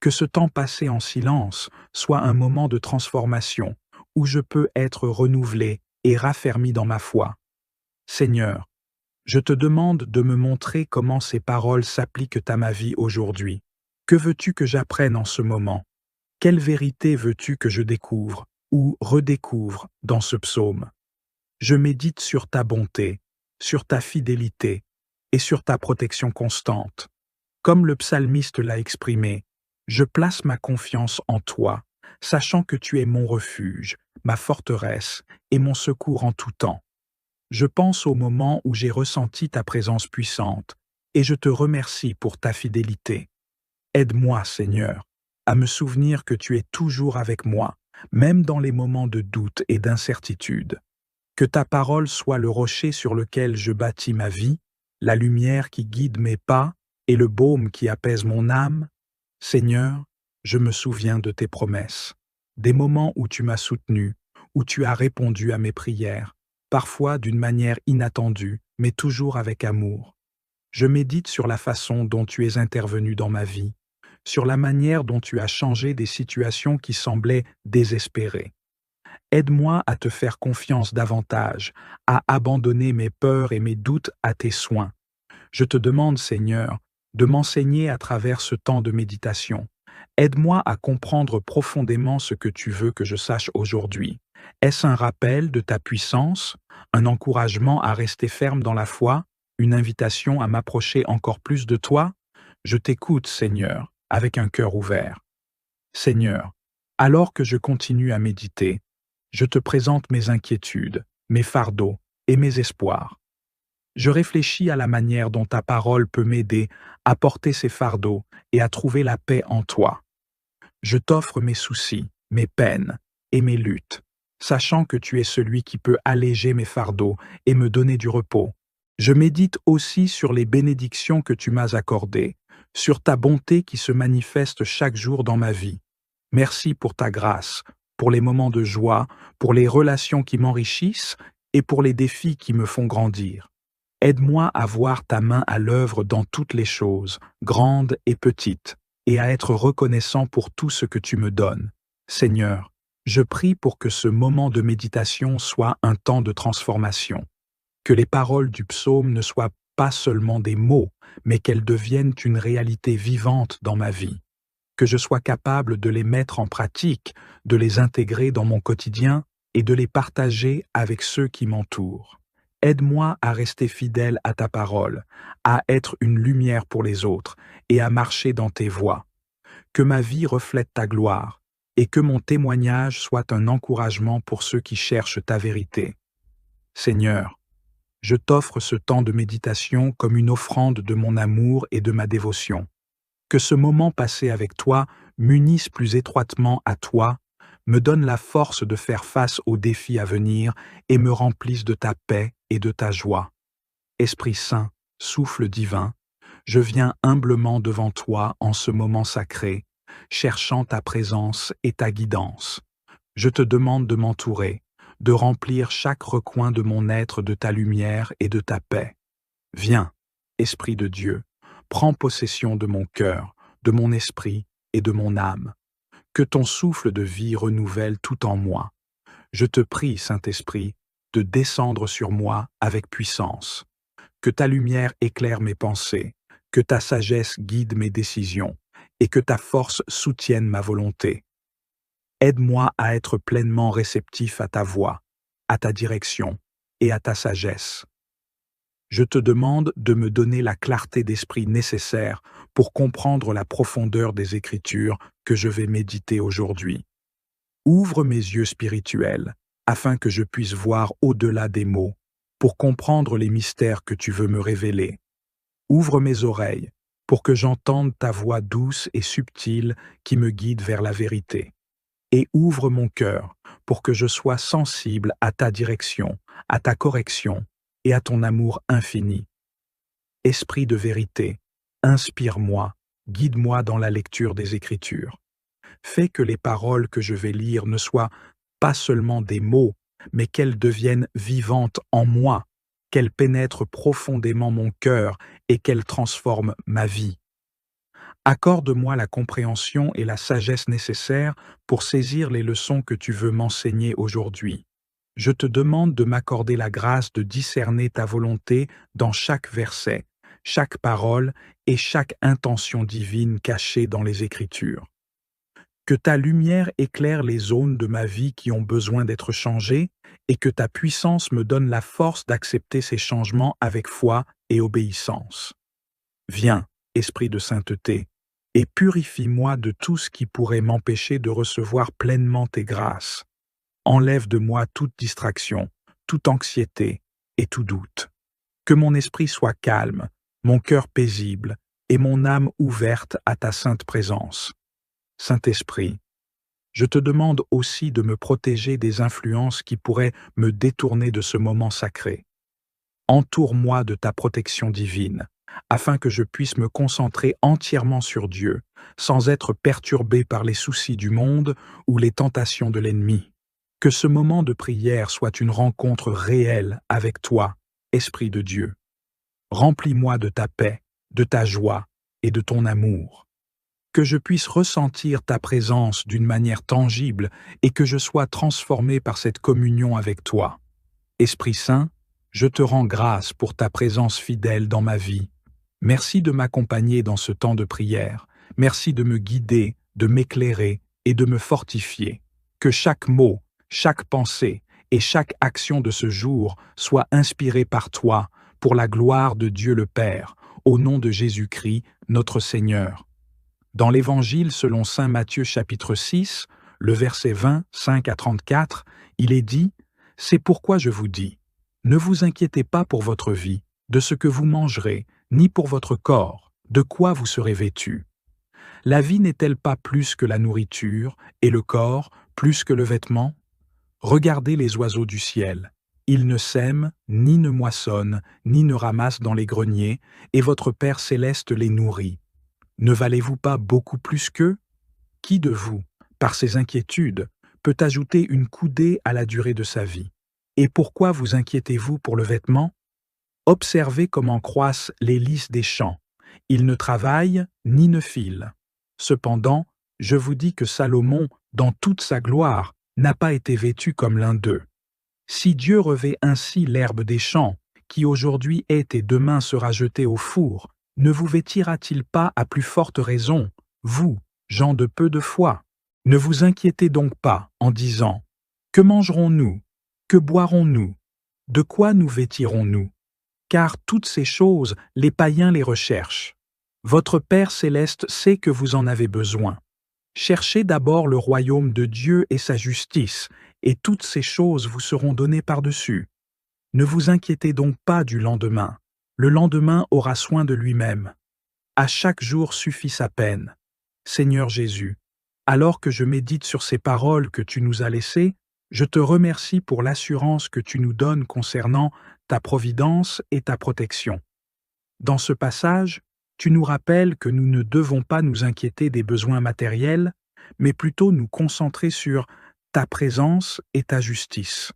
Que ce temps passé en silence soit un moment de transformation où je peux être renouvelé et raffermi dans ma foi. Seigneur, je te demande de me montrer comment ces paroles s'appliquent à ma vie aujourd'hui. Que veux-tu que j'apprenne en ce moment? Quelle vérité veux-tu que je découvre ou redécouvre dans ce psaume? Je médite sur ta bonté, sur ta fidélité et sur ta protection constante. Comme le psalmiste l'a exprimé, je place ma confiance en toi, sachant que tu es mon refuge, ma forteresse et mon secours en tout temps. Je pense au moment où j'ai ressenti ta présence puissante et je te remercie pour ta fidélité. Aide-moi, Seigneur, à me souvenir que tu es toujours avec moi, même dans les moments de doute et d'incertitude. Que ta parole soit le rocher sur lequel je bâtis ma vie, la lumière qui guide mes pas et le baume qui apaise mon âme. Seigneur, je me souviens de tes promesses, des moments où tu m'as soutenu, où tu as répondu à mes prières, parfois d'une manière inattendue, mais toujours avec amour. Je médite sur la façon dont tu es intervenu dans ma vie, sur la manière dont tu as changé des situations qui semblaient désespérées. Aide-moi à te faire confiance davantage, à abandonner mes peurs et mes doutes à tes soins. Je te demande, Seigneur, de m'enseigner à travers ce temps de méditation. Aide-moi à comprendre profondément ce que tu veux que je sache aujourd'hui. Est-ce un rappel de ta puissance, un encouragement à rester ferme dans la foi, une invitation à m'approcher encore plus de toi? Je t'écoute, Seigneur, avec un cœur ouvert. Seigneur, alors que je continue à méditer, je te présente mes inquiétudes, mes fardeaux et mes espoirs. Je réfléchis à la manière dont ta parole peut m'aider à porter ces fardeaux et à trouver la paix en toi. Je t'offre mes soucis, mes peines et mes luttes, sachant que tu es celui qui peut alléger mes fardeaux et me donner du repos. Je médite aussi sur les bénédictions que tu m'as accordées, sur ta bonté qui se manifeste chaque jour dans ma vie. Merci pour ta grâce, pour les moments de joie, pour les relations qui m'enrichissent et pour les défis qui me font grandir. Aide-moi à voir ta main à l'œuvre dans toutes les choses, grandes et petites, et à être reconnaissant pour tout ce que tu me donnes. Seigneur, je prie pour que ce moment de méditation soit un temps de transformation, que les paroles du psaume ne soient pas seulement des mots, mais qu'elles deviennent une réalité vivante dans ma vie, que je sois capable de les mettre en pratique, de les intégrer dans mon quotidien et de les partager avec ceux qui m'entourent. Aide-moi à rester fidèle à ta parole, à être une lumière pour les autres et à marcher dans tes voies. Que ma vie reflète ta gloire et que mon témoignage soit un encouragement pour ceux qui cherchent ta vérité. Seigneur, je t'offre ce temps de méditation comme une offrande de mon amour et de ma dévotion. Que ce moment passé avec toi m'unisse plus étroitement à toi, me donne la force de faire face aux défis à venir et me remplisse de ta paix et de ta joie. Esprit Saint, souffle divin, Je viens humblement devant toi en ce moment sacré, cherchant ta présence et ta guidance. Je te demande de m'entourer, de remplir chaque recoin de mon être de ta lumière et de ta paix. Viens, Esprit de Dieu, prends possession de mon cœur, de mon esprit et de mon âme. Que ton souffle de vie renouvelle tout en moi. Je te prie, Saint-Esprit, de descendre sur moi avec puissance. Que ta lumière éclaire mes pensées, que ta sagesse guide mes décisions, et que ta force soutienne ma volonté. Aide-moi à être pleinement réceptif à ta voix, à ta direction et à ta sagesse. Je te demande de me donner la clarté d'esprit nécessaire pour comprendre la profondeur des Écritures que je vais méditer aujourd'hui. Ouvre mes yeux spirituels, afin que je puisse voir au-delà des mots, pour comprendre les mystères que tu veux me révéler. Ouvre mes oreilles, pour que j'entende ta voix douce et subtile qui me guide vers la vérité. Et ouvre mon cœur, pour que je sois sensible à ta direction, à ta correction et à ton amour infini. Esprit de vérité, inspire-moi, guide-moi dans la lecture des Écritures. Fais que les paroles que je vais lire ne soient pas seulement des mots, mais qu'elles deviennent vivantes en moi, qu'elles pénètrent profondément mon cœur et qu'elles transforment ma vie. Accorde-moi la compréhension et la sagesse nécessaires pour saisir les leçons que tu veux m'enseigner aujourd'hui. Je te demande de m'accorder la grâce de discerner ta volonté dans chaque verset, chaque parole et chaque intention divine cachée dans les Écritures. Que ta lumière éclaire les zones de ma vie qui ont besoin d'être changées et que ta puissance me donne la force d'accepter ces changements avec foi et obéissance. Viens, Esprit de sainteté, et purifie-moi de tout ce qui pourrait m'empêcher de recevoir pleinement tes grâces. Enlève de moi toute distraction, toute anxiété et tout doute. Que mon esprit soit calme, mon cœur paisible et mon âme ouverte à ta sainte présence. Saint-Esprit, je te demande aussi de me protéger des influences qui pourraient me détourner de ce moment sacré. Entoure-moi de ta protection divine, afin que je puisse me concentrer entièrement sur Dieu, sans être perturbé par les soucis du monde ou les tentations de l'ennemi. Que ce moment de prière soit une rencontre réelle avec toi, Esprit de Dieu. Remplis-moi de ta paix, de ta joie et de ton amour. Que je puisse ressentir ta présence d'une manière tangible et que je sois transformé par cette communion avec toi. Esprit Saint, je te rends grâce pour ta présence fidèle dans ma vie. Merci de m'accompagner dans ce temps de prière. Merci de me guider, de m'éclairer et de me fortifier. Que chaque mot, chaque pensée et chaque action de ce jour soit inspirée par toi pour la gloire de Dieu le Père, au nom de Jésus-Christ, notre Seigneur. Dans l'Évangile selon saint Matthieu chapitre 6, le verset 20, 5 à 34, il est dit « C'est pourquoi je vous dis, ne vous inquiétez pas pour votre vie, de ce que vous mangerez, ni pour votre corps, de quoi vous serez vêtus. La vie n'est-elle pas plus que la nourriture, et le corps plus que le vêtement? Regardez les oiseaux du ciel. Ils ne sèment, ni ne moissonnent, ni ne ramassent dans les greniers, et votre Père céleste les nourrit. Ne valez-vous pas beaucoup plus qu'eux? Qui de vous, par ses inquiétudes, peut ajouter une coudée à la durée de sa vie? Et pourquoi vous inquiétez-vous pour le vêtement? Observez comment croissent les lys des champs. Ils ne travaillent ni ne filent. Cependant, je vous dis que Salomon, dans toute sa gloire, n'a pas été vêtu comme l'un d'eux. Si Dieu revêt ainsi l'herbe des champs, qui aujourd'hui est et demain sera jetée au four, ne vous vêtira-t-il pas à plus forte raison, vous, gens de peu de foi? Ne vous inquiétez donc pas en disant « Que mangerons-nous? Que boirons-nous? De quoi nous vêtirons-nous? » Car toutes ces choses, les païens les recherchent. Votre Père céleste sait que vous en avez besoin. Cherchez d'abord le royaume de Dieu et sa justice, et toutes ces choses vous seront données par-dessus. Ne vous inquiétez donc pas du lendemain. Le lendemain aura soin de lui-même. À chaque jour suffit sa peine. Seigneur Jésus, alors que je médite sur ces paroles que tu nous as laissées, je te remercie pour l'assurance que tu nous donnes concernant ta providence et ta protection. Dans ce passage, Tu nous rappelles que nous ne devons pas nous inquiéter des besoins matériels, mais plutôt nous concentrer sur ta présence et ta justice.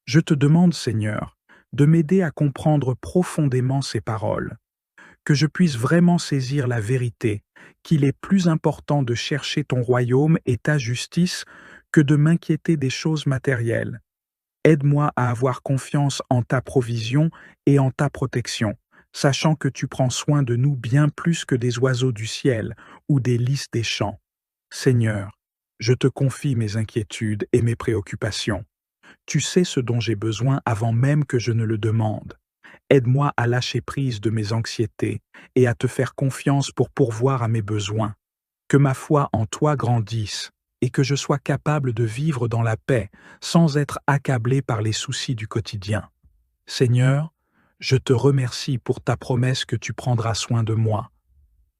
Je te demande, Seigneur, de m'aider à comprendre profondément ces paroles, que je puisse vraiment saisir la vérité, qu'il est plus important de chercher ton royaume et ta justice que de m'inquiéter des choses matérielles. Aide-moi à avoir confiance en ta provision et en ta protection, sachant que tu prends soin de nous bien plus que des oiseaux du ciel ou des lys des champs. Seigneur, je te confie mes inquiétudes et mes préoccupations. Tu sais ce dont j'ai besoin avant même que je ne le demande. Aide-moi à lâcher prise de mes anxiétés et à te faire confiance pour pourvoir à mes besoins. Que ma foi en toi grandisse et que je sois capable de vivre dans la paix sans être accablé par les soucis du quotidien. Seigneur, je te remercie pour ta promesse que tu prendras soin de moi.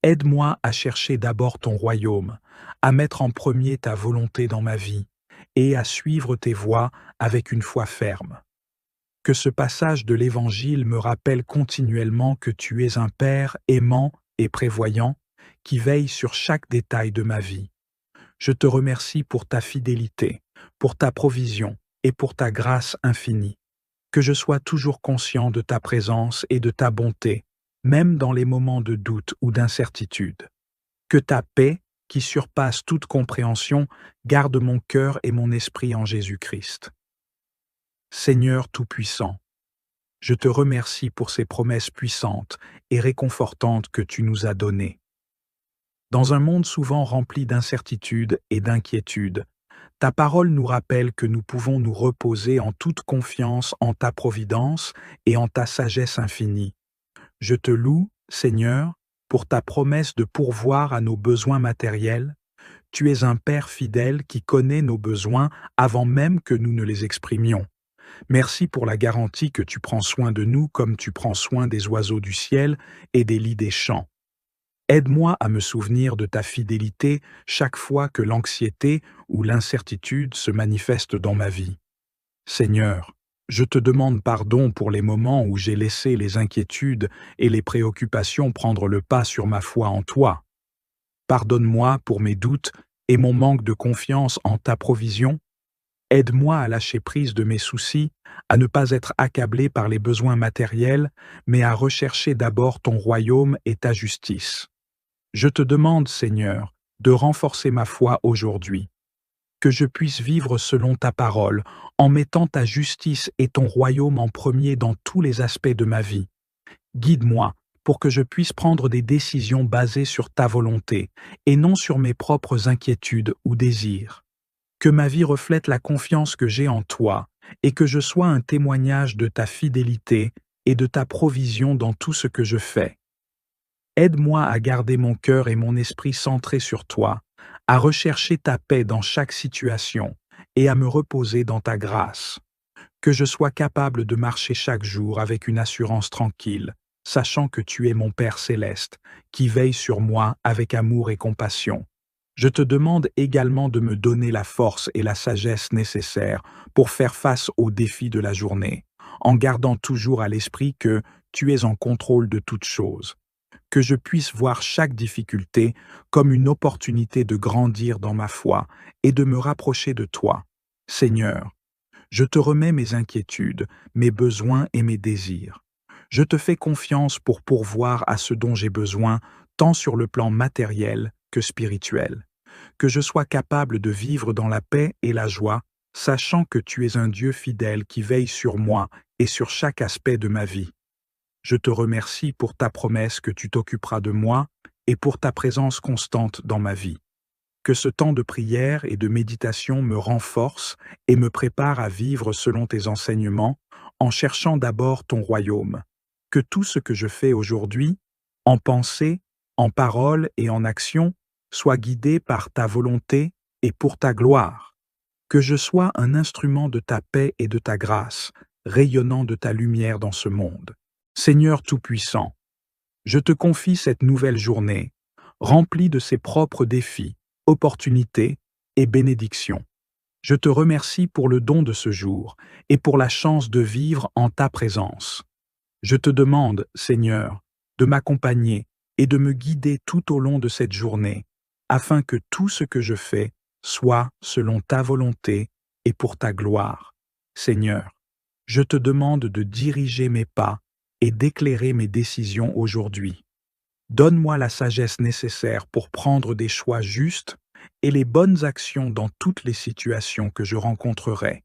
Aide-moi à chercher d'abord ton royaume, à mettre en premier ta volonté dans ma vie et à suivre tes voies avec une foi ferme. Que ce passage de l'Évangile me rappelle continuellement que tu es un Père aimant et prévoyant qui veille sur chaque détail de ma vie. Je te remercie pour ta fidélité, pour ta provision et pour ta grâce infinie. Que je sois toujours conscient de ta présence et de ta bonté, même dans les moments de doute ou d'incertitude. Que ta paix, qui surpasse toute compréhension, garde mon cœur et mon esprit en Jésus-Christ. Seigneur Tout-Puissant, je te remercie pour ces promesses puissantes et réconfortantes que tu nous as données. Dans un monde souvent rempli d'incertitudes et d'inquiétudes, ta parole nous rappelle que nous pouvons nous reposer en toute confiance en ta providence et en ta sagesse infinie. Je te loue, Seigneur, pour ta promesse de pourvoir à nos besoins matériels. Tu es un Père fidèle qui connaît nos besoins avant même que nous ne les exprimions. Merci pour la garantie que tu prends soin de nous comme tu prends soin des oiseaux du ciel et des lys des champs. Aide-moi à me souvenir de ta fidélité chaque fois que l'anxiété ou l'incertitude se manifestent dans ma vie. Seigneur, je te demande pardon pour les moments où j'ai laissé les inquiétudes et les préoccupations prendre le pas sur ma foi en toi. Pardonne-moi pour mes doutes et mon manque de confiance en ta provision. Aide-moi à lâcher prise de mes soucis, à ne pas être accablé par les besoins matériels, mais à rechercher d'abord ton royaume et ta justice. Je te demande, Seigneur, de renforcer ma foi aujourd'hui, que je puisse vivre selon ta parole, en mettant ta justice et ton royaume en premier dans tous les aspects de ma vie. Guide-moi pour que je puisse prendre des décisions basées sur ta volonté et non sur mes propres inquiétudes ou désirs. Que ma vie reflète la confiance que j'ai en toi et que je sois un témoignage de ta fidélité et de ta provision dans tout ce que je fais. Aide-moi à garder mon cœur et mon esprit centrés sur toi, à rechercher ta paix dans chaque situation et à me reposer dans ta grâce. Que je sois capable de marcher chaque jour avec une assurance tranquille, sachant que tu es mon Père céleste, qui veille sur moi avec amour et compassion. Je te demande également de me donner la force et la sagesse nécessaires pour faire face aux défis de la journée, en gardant toujours à l'esprit que tu es en contrôle de toutes choses. Que je puisse voir chaque difficulté comme une opportunité de grandir dans ma foi et de me rapprocher de toi. Seigneur, je te remets mes inquiétudes, mes besoins et mes désirs. Je te fais confiance pour pourvoir à ce dont j'ai besoin, tant sur le plan matériel que spirituel. Que je sois capable de vivre dans la paix et la joie, sachant que tu es un Dieu fidèle qui veille sur moi et sur chaque aspect de ma vie. Je te remercie pour ta promesse que tu t'occuperas de moi et pour ta présence constante dans ma vie. Que ce temps de prière et de méditation me renforce et me prépare à vivre selon tes enseignements, en cherchant d'abord ton royaume. Que tout ce que je fais aujourd'hui, en pensée, en parole et en action, soit guidé par ta volonté et pour ta gloire. Que je sois un instrument de ta paix et de ta grâce, rayonnant de ta lumière dans ce monde. Seigneur Tout-Puissant, je te confie cette nouvelle journée, remplie de ses propres défis, opportunités et bénédictions. Je te remercie pour le don de ce jour et pour la chance de vivre en ta présence. Je te demande, Seigneur, de m'accompagner et de me guider tout au long de cette journée, afin que tout ce que je fais soit selon ta volonté et pour ta gloire. Seigneur, je te demande de diriger mes pas et d'éclairer mes décisions aujourd'hui. Donne-moi la sagesse nécessaire pour prendre des choix justes et les bonnes actions dans toutes les situations que je rencontrerai.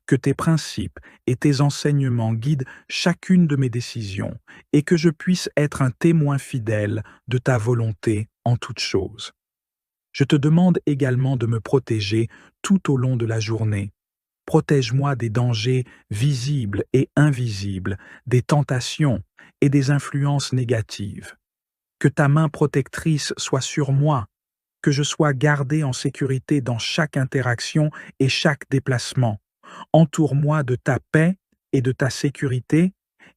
Que tes principes et tes enseignements guident chacune de mes décisions et que je puisse être un témoin fidèle de ta volonté en toutes choses. Je te demande également de me protéger tout au long de la journée. Protège-moi des dangers visibles et invisibles, des tentations et des influences négatives. Que ta main protectrice soit sur moi, que je sois gardé en sécurité dans chaque interaction et chaque déplacement. Entoure-moi de ta paix et de ta sécurité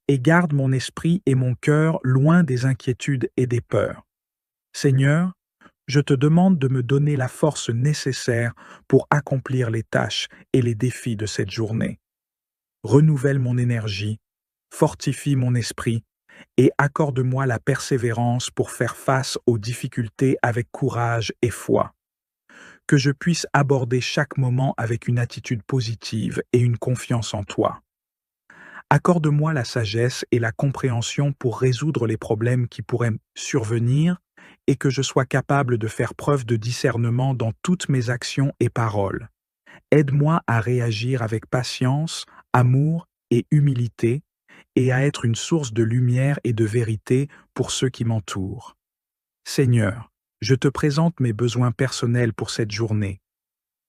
et garde mon esprit et mon cœur loin des inquiétudes et des peurs. Seigneur, je te demande de me donner la force nécessaire pour accomplir les tâches et les défis de cette journée. Renouvelle mon énergie, fortifie mon esprit et accorde-moi la persévérance pour faire face aux difficultés avec courage et foi. Que je puisse aborder chaque moment avec une attitude positive et une confiance en toi. Accorde-moi la sagesse et la compréhension pour résoudre les problèmes qui pourraient survenir et que je sois capable de faire preuve de discernement dans toutes mes actions et paroles. Aide-moi à réagir avec patience, amour et humilité et à être une source de lumière et de vérité pour ceux qui m'entourent. Seigneur, je te présente mes besoins personnels pour cette journée.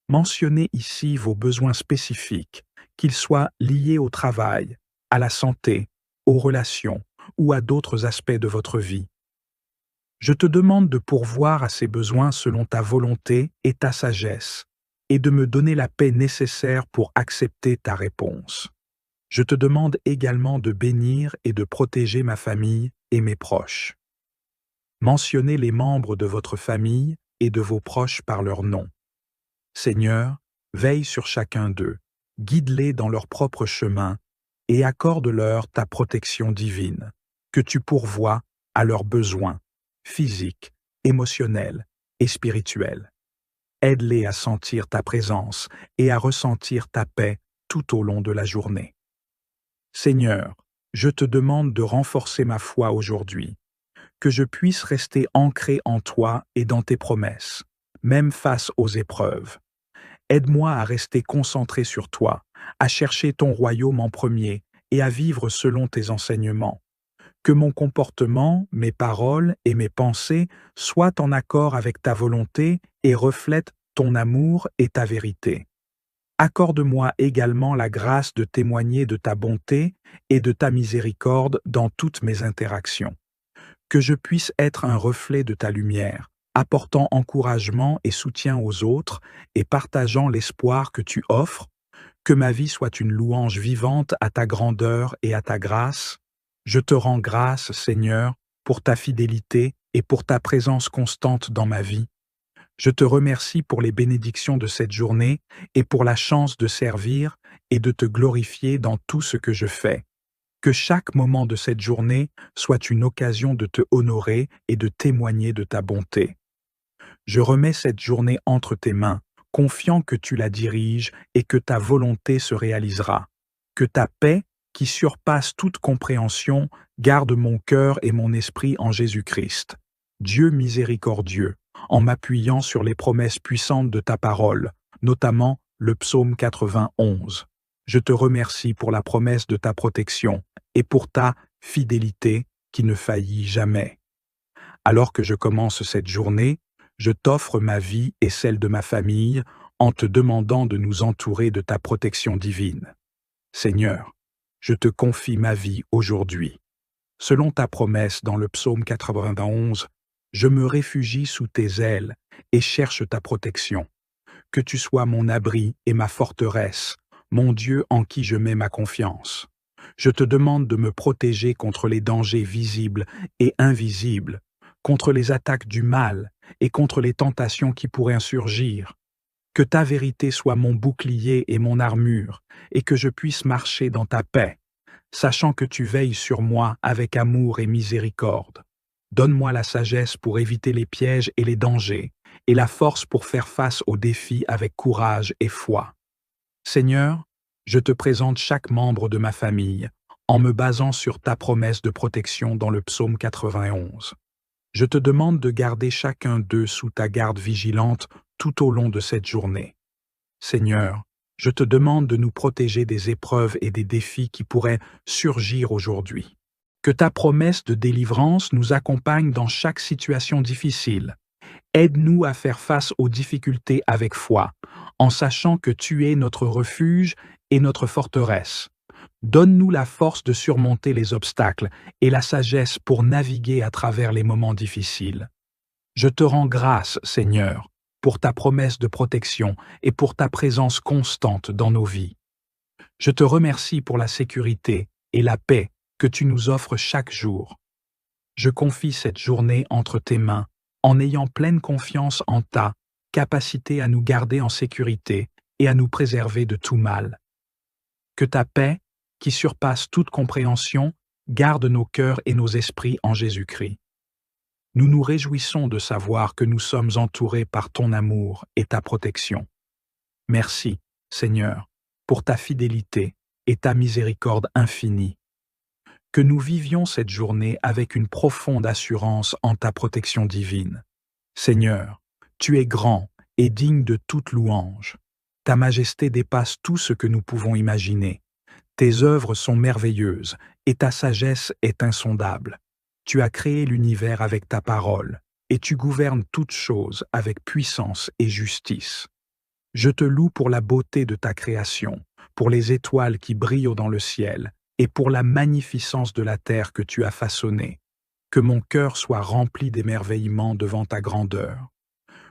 Mentionnez ici vos besoins spécifiques, qu'ils soient liés au travail, à la santé, aux relations ou à d'autres aspects de votre vie. Je te demande de pourvoir à ces besoins selon ta volonté et ta sagesse, et de me donner la paix nécessaire pour accepter ta réponse. Je te demande également de bénir et de protéger ma famille et mes proches. Mentionnez les membres de votre famille et de vos proches par leur nom. Seigneur, veille sur chacun d'eux, guide-les dans leur propre chemin et accorde-leur ta protection divine, que tu pourvoies à leurs besoins physiques, émotionnels et spirituels. Aide-les à sentir ta présence et à ressentir ta paix tout au long de la journée. Seigneur, je te demande de renforcer ma foi aujourd'hui, que je puisse rester ancré en toi et dans tes promesses, même face aux épreuves. Aide-moi à rester concentré sur toi, à chercher ton royaume en premier et à vivre selon tes enseignements. Que mon comportement, mes paroles et mes pensées soient en accord avec ta volonté et reflètent ton amour et ta vérité. Accorde-moi également la grâce de témoigner de ta bonté et de ta miséricorde dans toutes mes interactions. Que je puisse être un reflet de ta lumière, apportant encouragement et soutien aux autres et partageant l'espoir que tu offres, que ma vie soit une louange vivante à ta grandeur et à ta grâce. Je te rends grâce, Seigneur, pour ta fidélité et pour ta présence constante dans ma vie. Je te remercie pour les bénédictions de cette journée et pour la chance de servir et de te glorifier dans tout ce que je fais. Que chaque moment de cette journée soit une occasion de te honorer et de témoigner de ta bonté. Je remets cette journée entre tes mains, confiant que tu la diriges et que ta volonté se réalisera. Que ta paix, qui surpasse toute compréhension, garde mon cœur et mon esprit en Jésus-Christ. Dieu miséricordieux, en m'appuyant sur les promesses puissantes de ta parole, notamment le psaume 91. Je te remercie pour la promesse de ta protection et pour ta fidélité qui ne faillit jamais. Alors que je commence cette journée, je t'offre ma vie et celle de ma famille en te demandant de nous entourer de ta protection divine. Seigneur, je te confie ma vie aujourd'hui. Selon ta promesse dans le psaume 91, je me réfugie sous tes ailes et cherche ta protection. Que tu sois mon abri et ma forteresse, mon Dieu en qui je mets ma confiance. Je te demande de me protéger contre les dangers visibles et invisibles, contre les attaques du mal et contre les tentations qui pourraient surgir. Que ta vérité soit mon bouclier et mon armure, et que je puisse marcher dans ta paix, sachant que tu veilles sur moi avec amour et miséricorde. Donne-moi la sagesse pour éviter les pièges et les dangers, et la force pour faire face aux défis avec courage et foi. Seigneur, je te présente chaque membre de ma famille, en me basant sur ta promesse de protection dans le psaume 91. Je te demande de garder chacun d'eux sous ta garde vigilante tout au long de cette journée. Seigneur, je te demande de nous protéger des épreuves et des défis qui pourraient surgir aujourd'hui. Que ta promesse de délivrance nous accompagne dans chaque situation difficile. Aide-nous à faire face aux difficultés avec foi, en sachant que tu es notre refuge et notre forteresse. Donne-nous la force de surmonter les obstacles et la sagesse pour naviguer à travers les moments difficiles. Je te rends grâce, Seigneur, pour ta promesse de protection et pour ta présence constante dans nos vies. Je te remercie pour la sécurité et la paix que tu nous offres chaque jour. Je confie cette journée entre tes mains, en ayant pleine confiance en ta capacité à nous garder en sécurité et à nous préserver de tout mal. Que ta paix, qui surpasse toute compréhension, garde nos cœurs et nos esprits en Jésus-Christ. Nous nous réjouissons de savoir que nous sommes entourés par ton amour et ta protection. Merci, Seigneur, pour ta fidélité et ta miséricorde infinie. Que nous vivions cette journée avec une profonde assurance en ta protection divine. Seigneur, tu es grand et digne de toute louange. Ta majesté dépasse tout ce que nous pouvons imaginer. Tes œuvres sont merveilleuses et ta sagesse est insondable. Tu as créé l'univers avec ta parole et tu gouvernes toutes choses avec puissance et justice. Je te loue pour la beauté de ta création, pour les étoiles qui brillent dans le ciel et pour la magnificence de la terre que tu as façonnée. Que mon cœur soit rempli d'émerveillement devant ta grandeur.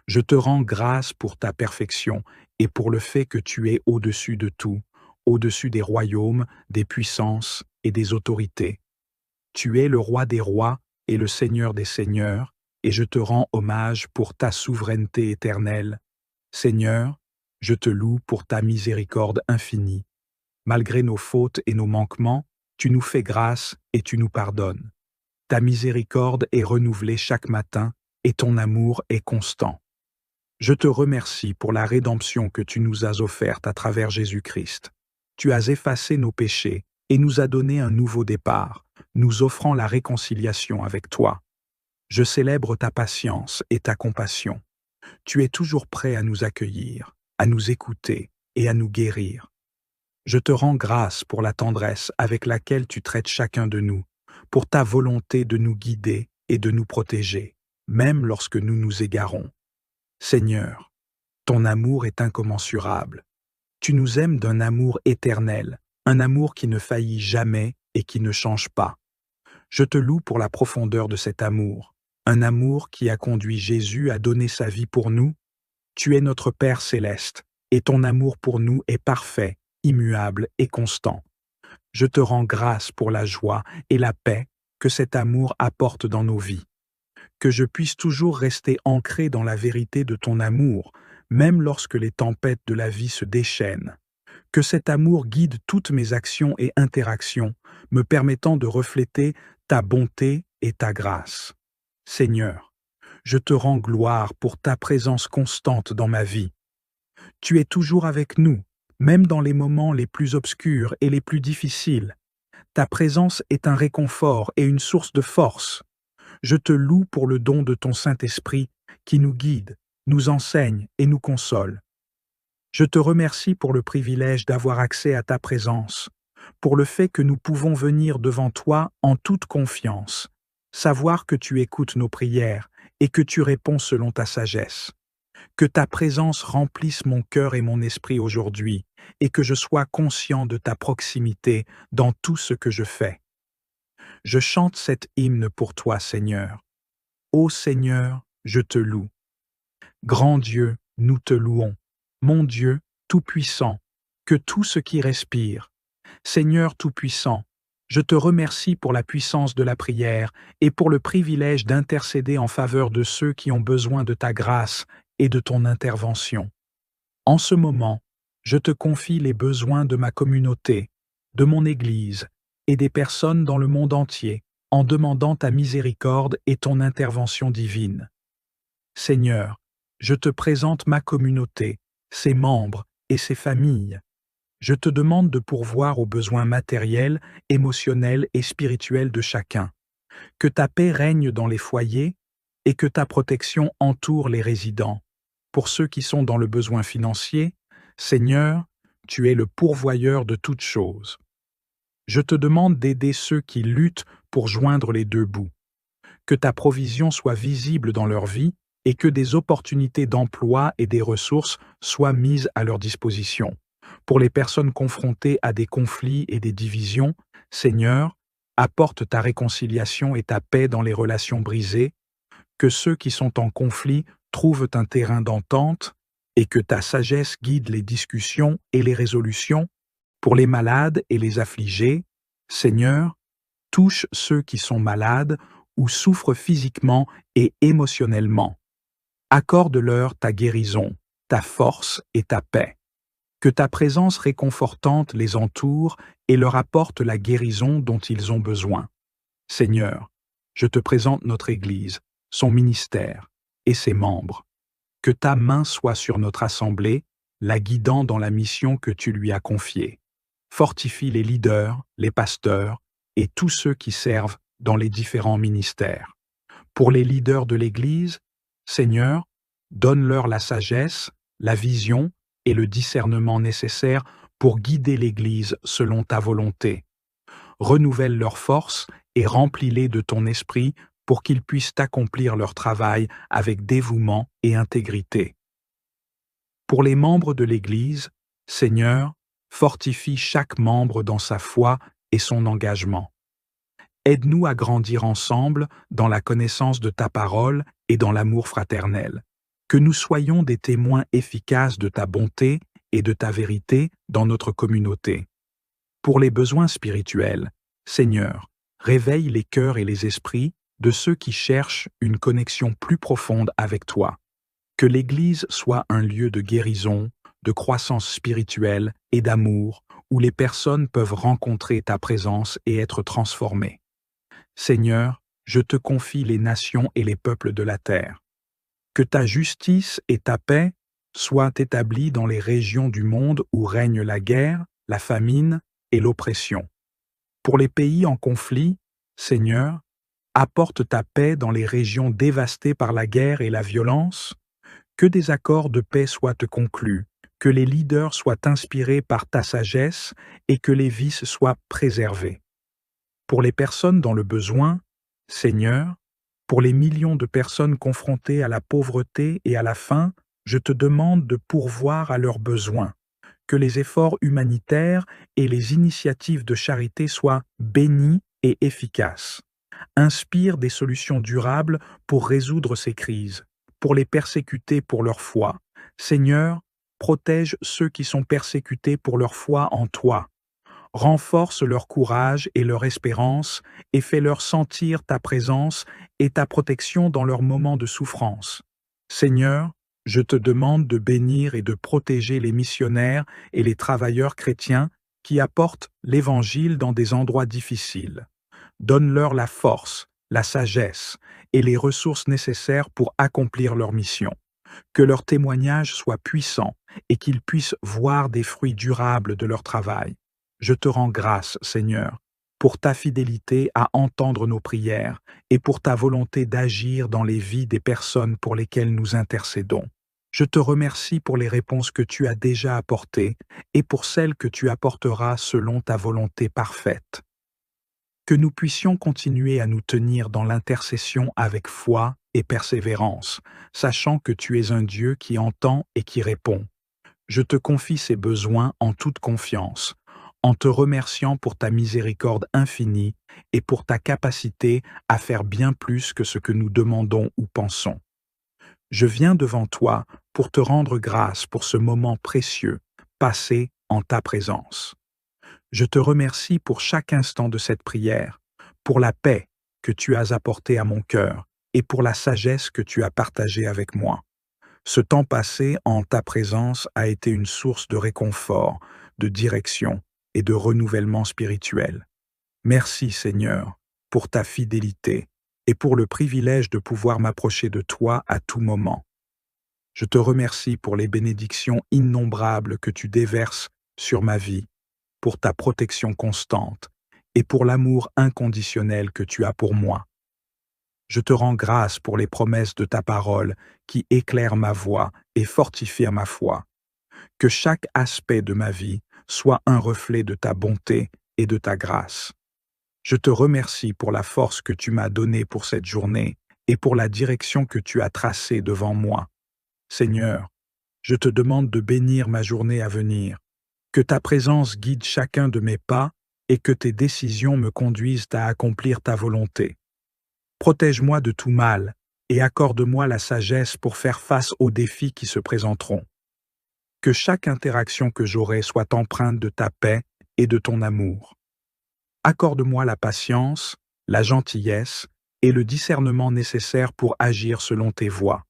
Je te rends grâce pour ta perfection et pour le fait que tu es au-dessus de tout, au-dessus des royaumes, des puissances et des autorités. Tu es le roi des rois et le seigneur des seigneurs, et je te rends hommage pour ta souveraineté éternelle. Seigneur, je te loue pour ta miséricorde infinie. Malgré nos fautes et nos manquements, tu nous fais grâce et tu nous pardonnes. Ta miséricorde est renouvelée chaque matin et ton amour est constant. Je te remercie pour la rédemption que tu nous as offerte à travers Jésus-Christ. Tu as effacé nos péchés et nous as donné un nouveau départ, nous offrant la réconciliation avec toi. Je célèbre ta patience et ta compassion. Tu es toujours prêt à nous accueillir, à nous écouter et à nous guérir. Je te rends grâce pour la tendresse avec laquelle tu traites chacun de nous, pour ta volonté de nous guider et de nous protéger, même lorsque nous nous égarons. Seigneur, ton amour est incommensurable. Tu nous aimes d'un amour éternel, un amour qui ne faillit jamais et qui ne change pas. Je te loue pour la profondeur de cet amour, un amour qui a conduit Jésus à donner sa vie pour nous. Tu es notre Père céleste, et ton amour pour nous est parfait, immuable et constant. Je te rends grâce pour la joie et la paix que cet amour apporte dans nos vies. Que je puisse toujours rester ancré dans la vérité de ton amour, même lorsque les tempêtes de la vie se déchaînent. Que cet amour guide toutes mes actions et interactions, me permettant de refléter ta bonté et ta grâce. Seigneur, je te rends gloire pour ta présence constante dans ma vie. Tu es toujours avec nous, même dans les moments les plus obscurs et les plus difficiles. Ta présence est un réconfort et une source de force. Je te loue pour le don de ton Saint-Esprit qui nous guide, nous enseigne et nous console. Je te remercie pour le privilège d'avoir accès à ta présence, pour le fait que nous pouvons venir devant toi en toute confiance, savoir que tu écoutes nos prières et que tu réponds selon ta sagesse. Que ta présence remplisse mon cœur et mon esprit aujourd'hui, et que je sois conscient de ta proximité dans tout ce que je fais. Je chante cet hymne pour toi, Seigneur. Ô Seigneur, je te loue. Grand Dieu, nous te louons. Mon Dieu, Tout-Puissant, que tout ce qui respire. Seigneur Tout-Puissant, je te remercie pour la puissance de la prière et pour le privilège d'intercéder en faveur de ceux qui ont besoin de ta grâce et de ton intervention. En ce moment, je te confie les besoins de ma communauté, de mon Église et des personnes dans le monde entier. en demandant ta miséricorde et ton intervention divine. Seigneur, je te présente ma communauté, ses membres et ses familles. Je te demande de pourvoir aux besoins matériels, émotionnels et spirituels de chacun. Que ta paix règne dans les foyers et que ta protection entoure les résidents. Pour ceux qui sont dans le besoin financier, Seigneur, tu es le pourvoyeur de toutes choses. Je te demande d'aider ceux qui luttent pour joindre les deux bouts. Que ta provision soit visible dans leur vie et que des opportunités d'emploi et des ressources soient mises à leur disposition. Pour les personnes confrontées à des conflits et des divisions, Seigneur, apporte ta réconciliation et ta paix dans les relations brisées, que ceux qui sont en conflit trouvent un terrain d'entente et que ta sagesse guide les discussions et les résolutions. Pour les malades et les affligés, Seigneur, touche ceux qui sont malades ou souffrent physiquement et émotionnellement. Accorde-leur ta guérison, ta force et ta paix. Que ta présence réconfortante les entoure et leur apporte la guérison dont ils ont besoin. Seigneur, je te présente notre Église, son ministère et ses membres. Que ta main soit sur notre assemblée, la guidant dans la mission que tu lui as confiée. Fortifie les leaders, les pasteurs et tous ceux qui servent dans les différents ministères. Pour les leaders de l'Église, Seigneur, donne-leur la sagesse, la vision et le discernement nécessaires pour guider l'Église selon ta volonté. Renouvelle leurs forces et remplis-les de ton esprit pour qu'ils puissent accomplir leur travail avec dévouement et intégrité. Pour les membres de l'Église, Seigneur, fortifie chaque membre dans sa foi et son engagement. Aide-nous à grandir ensemble dans la connaissance de ta parole et dans l'amour fraternel. Que nous soyons des témoins efficaces de ta bonté et de ta vérité dans notre communauté. Pour les besoins spirituels, Seigneur, réveille les cœurs et les esprits de ceux qui cherchent une connexion plus profonde avec toi. Que l'Église soit un lieu de guérison, de croissance spirituelle et d'amour, où les personnes peuvent rencontrer ta présence et être transformées. Seigneur, je te confie les nations et les peuples de la terre. Que ta justice et ta paix soient établies dans les régions du monde où règne la guerre, la famine et l'oppression. Pour les pays en conflit, Seigneur, apporte ta paix dans les régions dévastées par la guerre et la violence. Que des accords de paix soient conclus, que les leaders soient inspirés par ta sagesse et que les vices soient préservés. Pour les personnes dans le besoin, Seigneur, pour les millions de personnes confrontées à la pauvreté et à la faim, je te demande de pourvoir à leurs besoins, que les efforts humanitaires et les initiatives de charité soient bénis et efficaces. Inspire des solutions durables pour résoudre ces crises, pour les persécutés pour leur foi. Seigneur, protège ceux qui sont persécutés pour leur foi en toi. Renforce leur courage et leur espérance et fais-leur sentir ta présence et ta protection dans leurs moments de souffrance. Seigneur, je te demande de bénir et de protéger les missionnaires et les travailleurs chrétiens qui apportent l'Évangile dans des endroits difficiles. Donne-leur la force, la sagesse et les ressources nécessaires pour accomplir leur mission. Que leur témoignage soit puissant et qu'ils puissent voir des fruits durables de leur travail. Je te rends grâce, Seigneur, pour ta fidélité à entendre nos prières et pour ta volonté d'agir dans les vies des personnes pour lesquelles nous intercédons. Je te remercie pour les réponses que tu as déjà apportées et pour celles que tu apporteras selon ta volonté parfaite. Que nous puissions continuer à nous tenir dans l'intercession avec foi et persévérance, sachant que tu es un Dieu qui entend et qui répond. Je te confie ces besoins en toute confiance, en te remerciant pour ta miséricorde infinie et pour ta capacité à faire bien plus que ce que nous demandons ou pensons. Je viens devant toi pour te rendre grâce pour ce moment précieux, passé en ta présence. Je te remercie pour chaque instant de cette prière, pour la paix que tu as apportée à mon cœur et pour la sagesse que tu as partagée avec moi. Ce temps passé en ta présence a été une source de réconfort, de direction et de renouvellement spirituel. Merci Seigneur pour ta fidélité et pour le privilège de pouvoir m'approcher de toi à tout moment. Je te remercie pour les bénédictions innombrables que tu déverses sur ma vie, pour ta protection constante et pour l'amour inconditionnel que tu as pour moi. Je te rends grâce pour les promesses de ta parole qui éclairent ma voie et fortifient ma foi. Que chaque aspect de ma vie soit un reflet de ta bonté et de ta grâce. Je te remercie pour la force que tu m'as donnée pour cette journée et pour la direction que tu as tracée devant moi. Seigneur, je te demande de bénir ma journée à venir, que ta présence guide chacun de mes pas et que tes décisions me conduisent à accomplir ta volonté. Protège-moi de tout mal et accorde-moi la sagesse pour faire face aux défis qui se présenteront. Que chaque interaction que j'aurai soit empreinte de ta paix et de ton amour. Accorde-moi la patience, la gentillesse et le discernement nécessaires pour agir selon tes voies.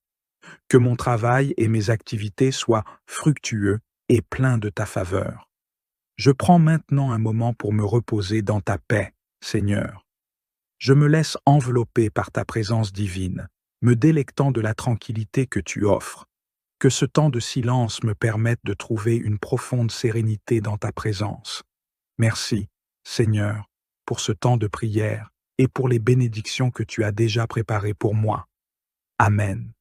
Que mon travail et mes activités soient fructueux et pleins de ta faveur. Je prends maintenant un moment pour me reposer dans ta paix, Seigneur. Je me laisse envelopper par ta présence divine, me délectant de la tranquillité que tu offres. Que ce temps de silence me permette de trouver une profonde sérénité dans ta présence. Merci, Seigneur, pour ce temps de prière et pour les bénédictions que tu as déjà préparées pour moi. Amen.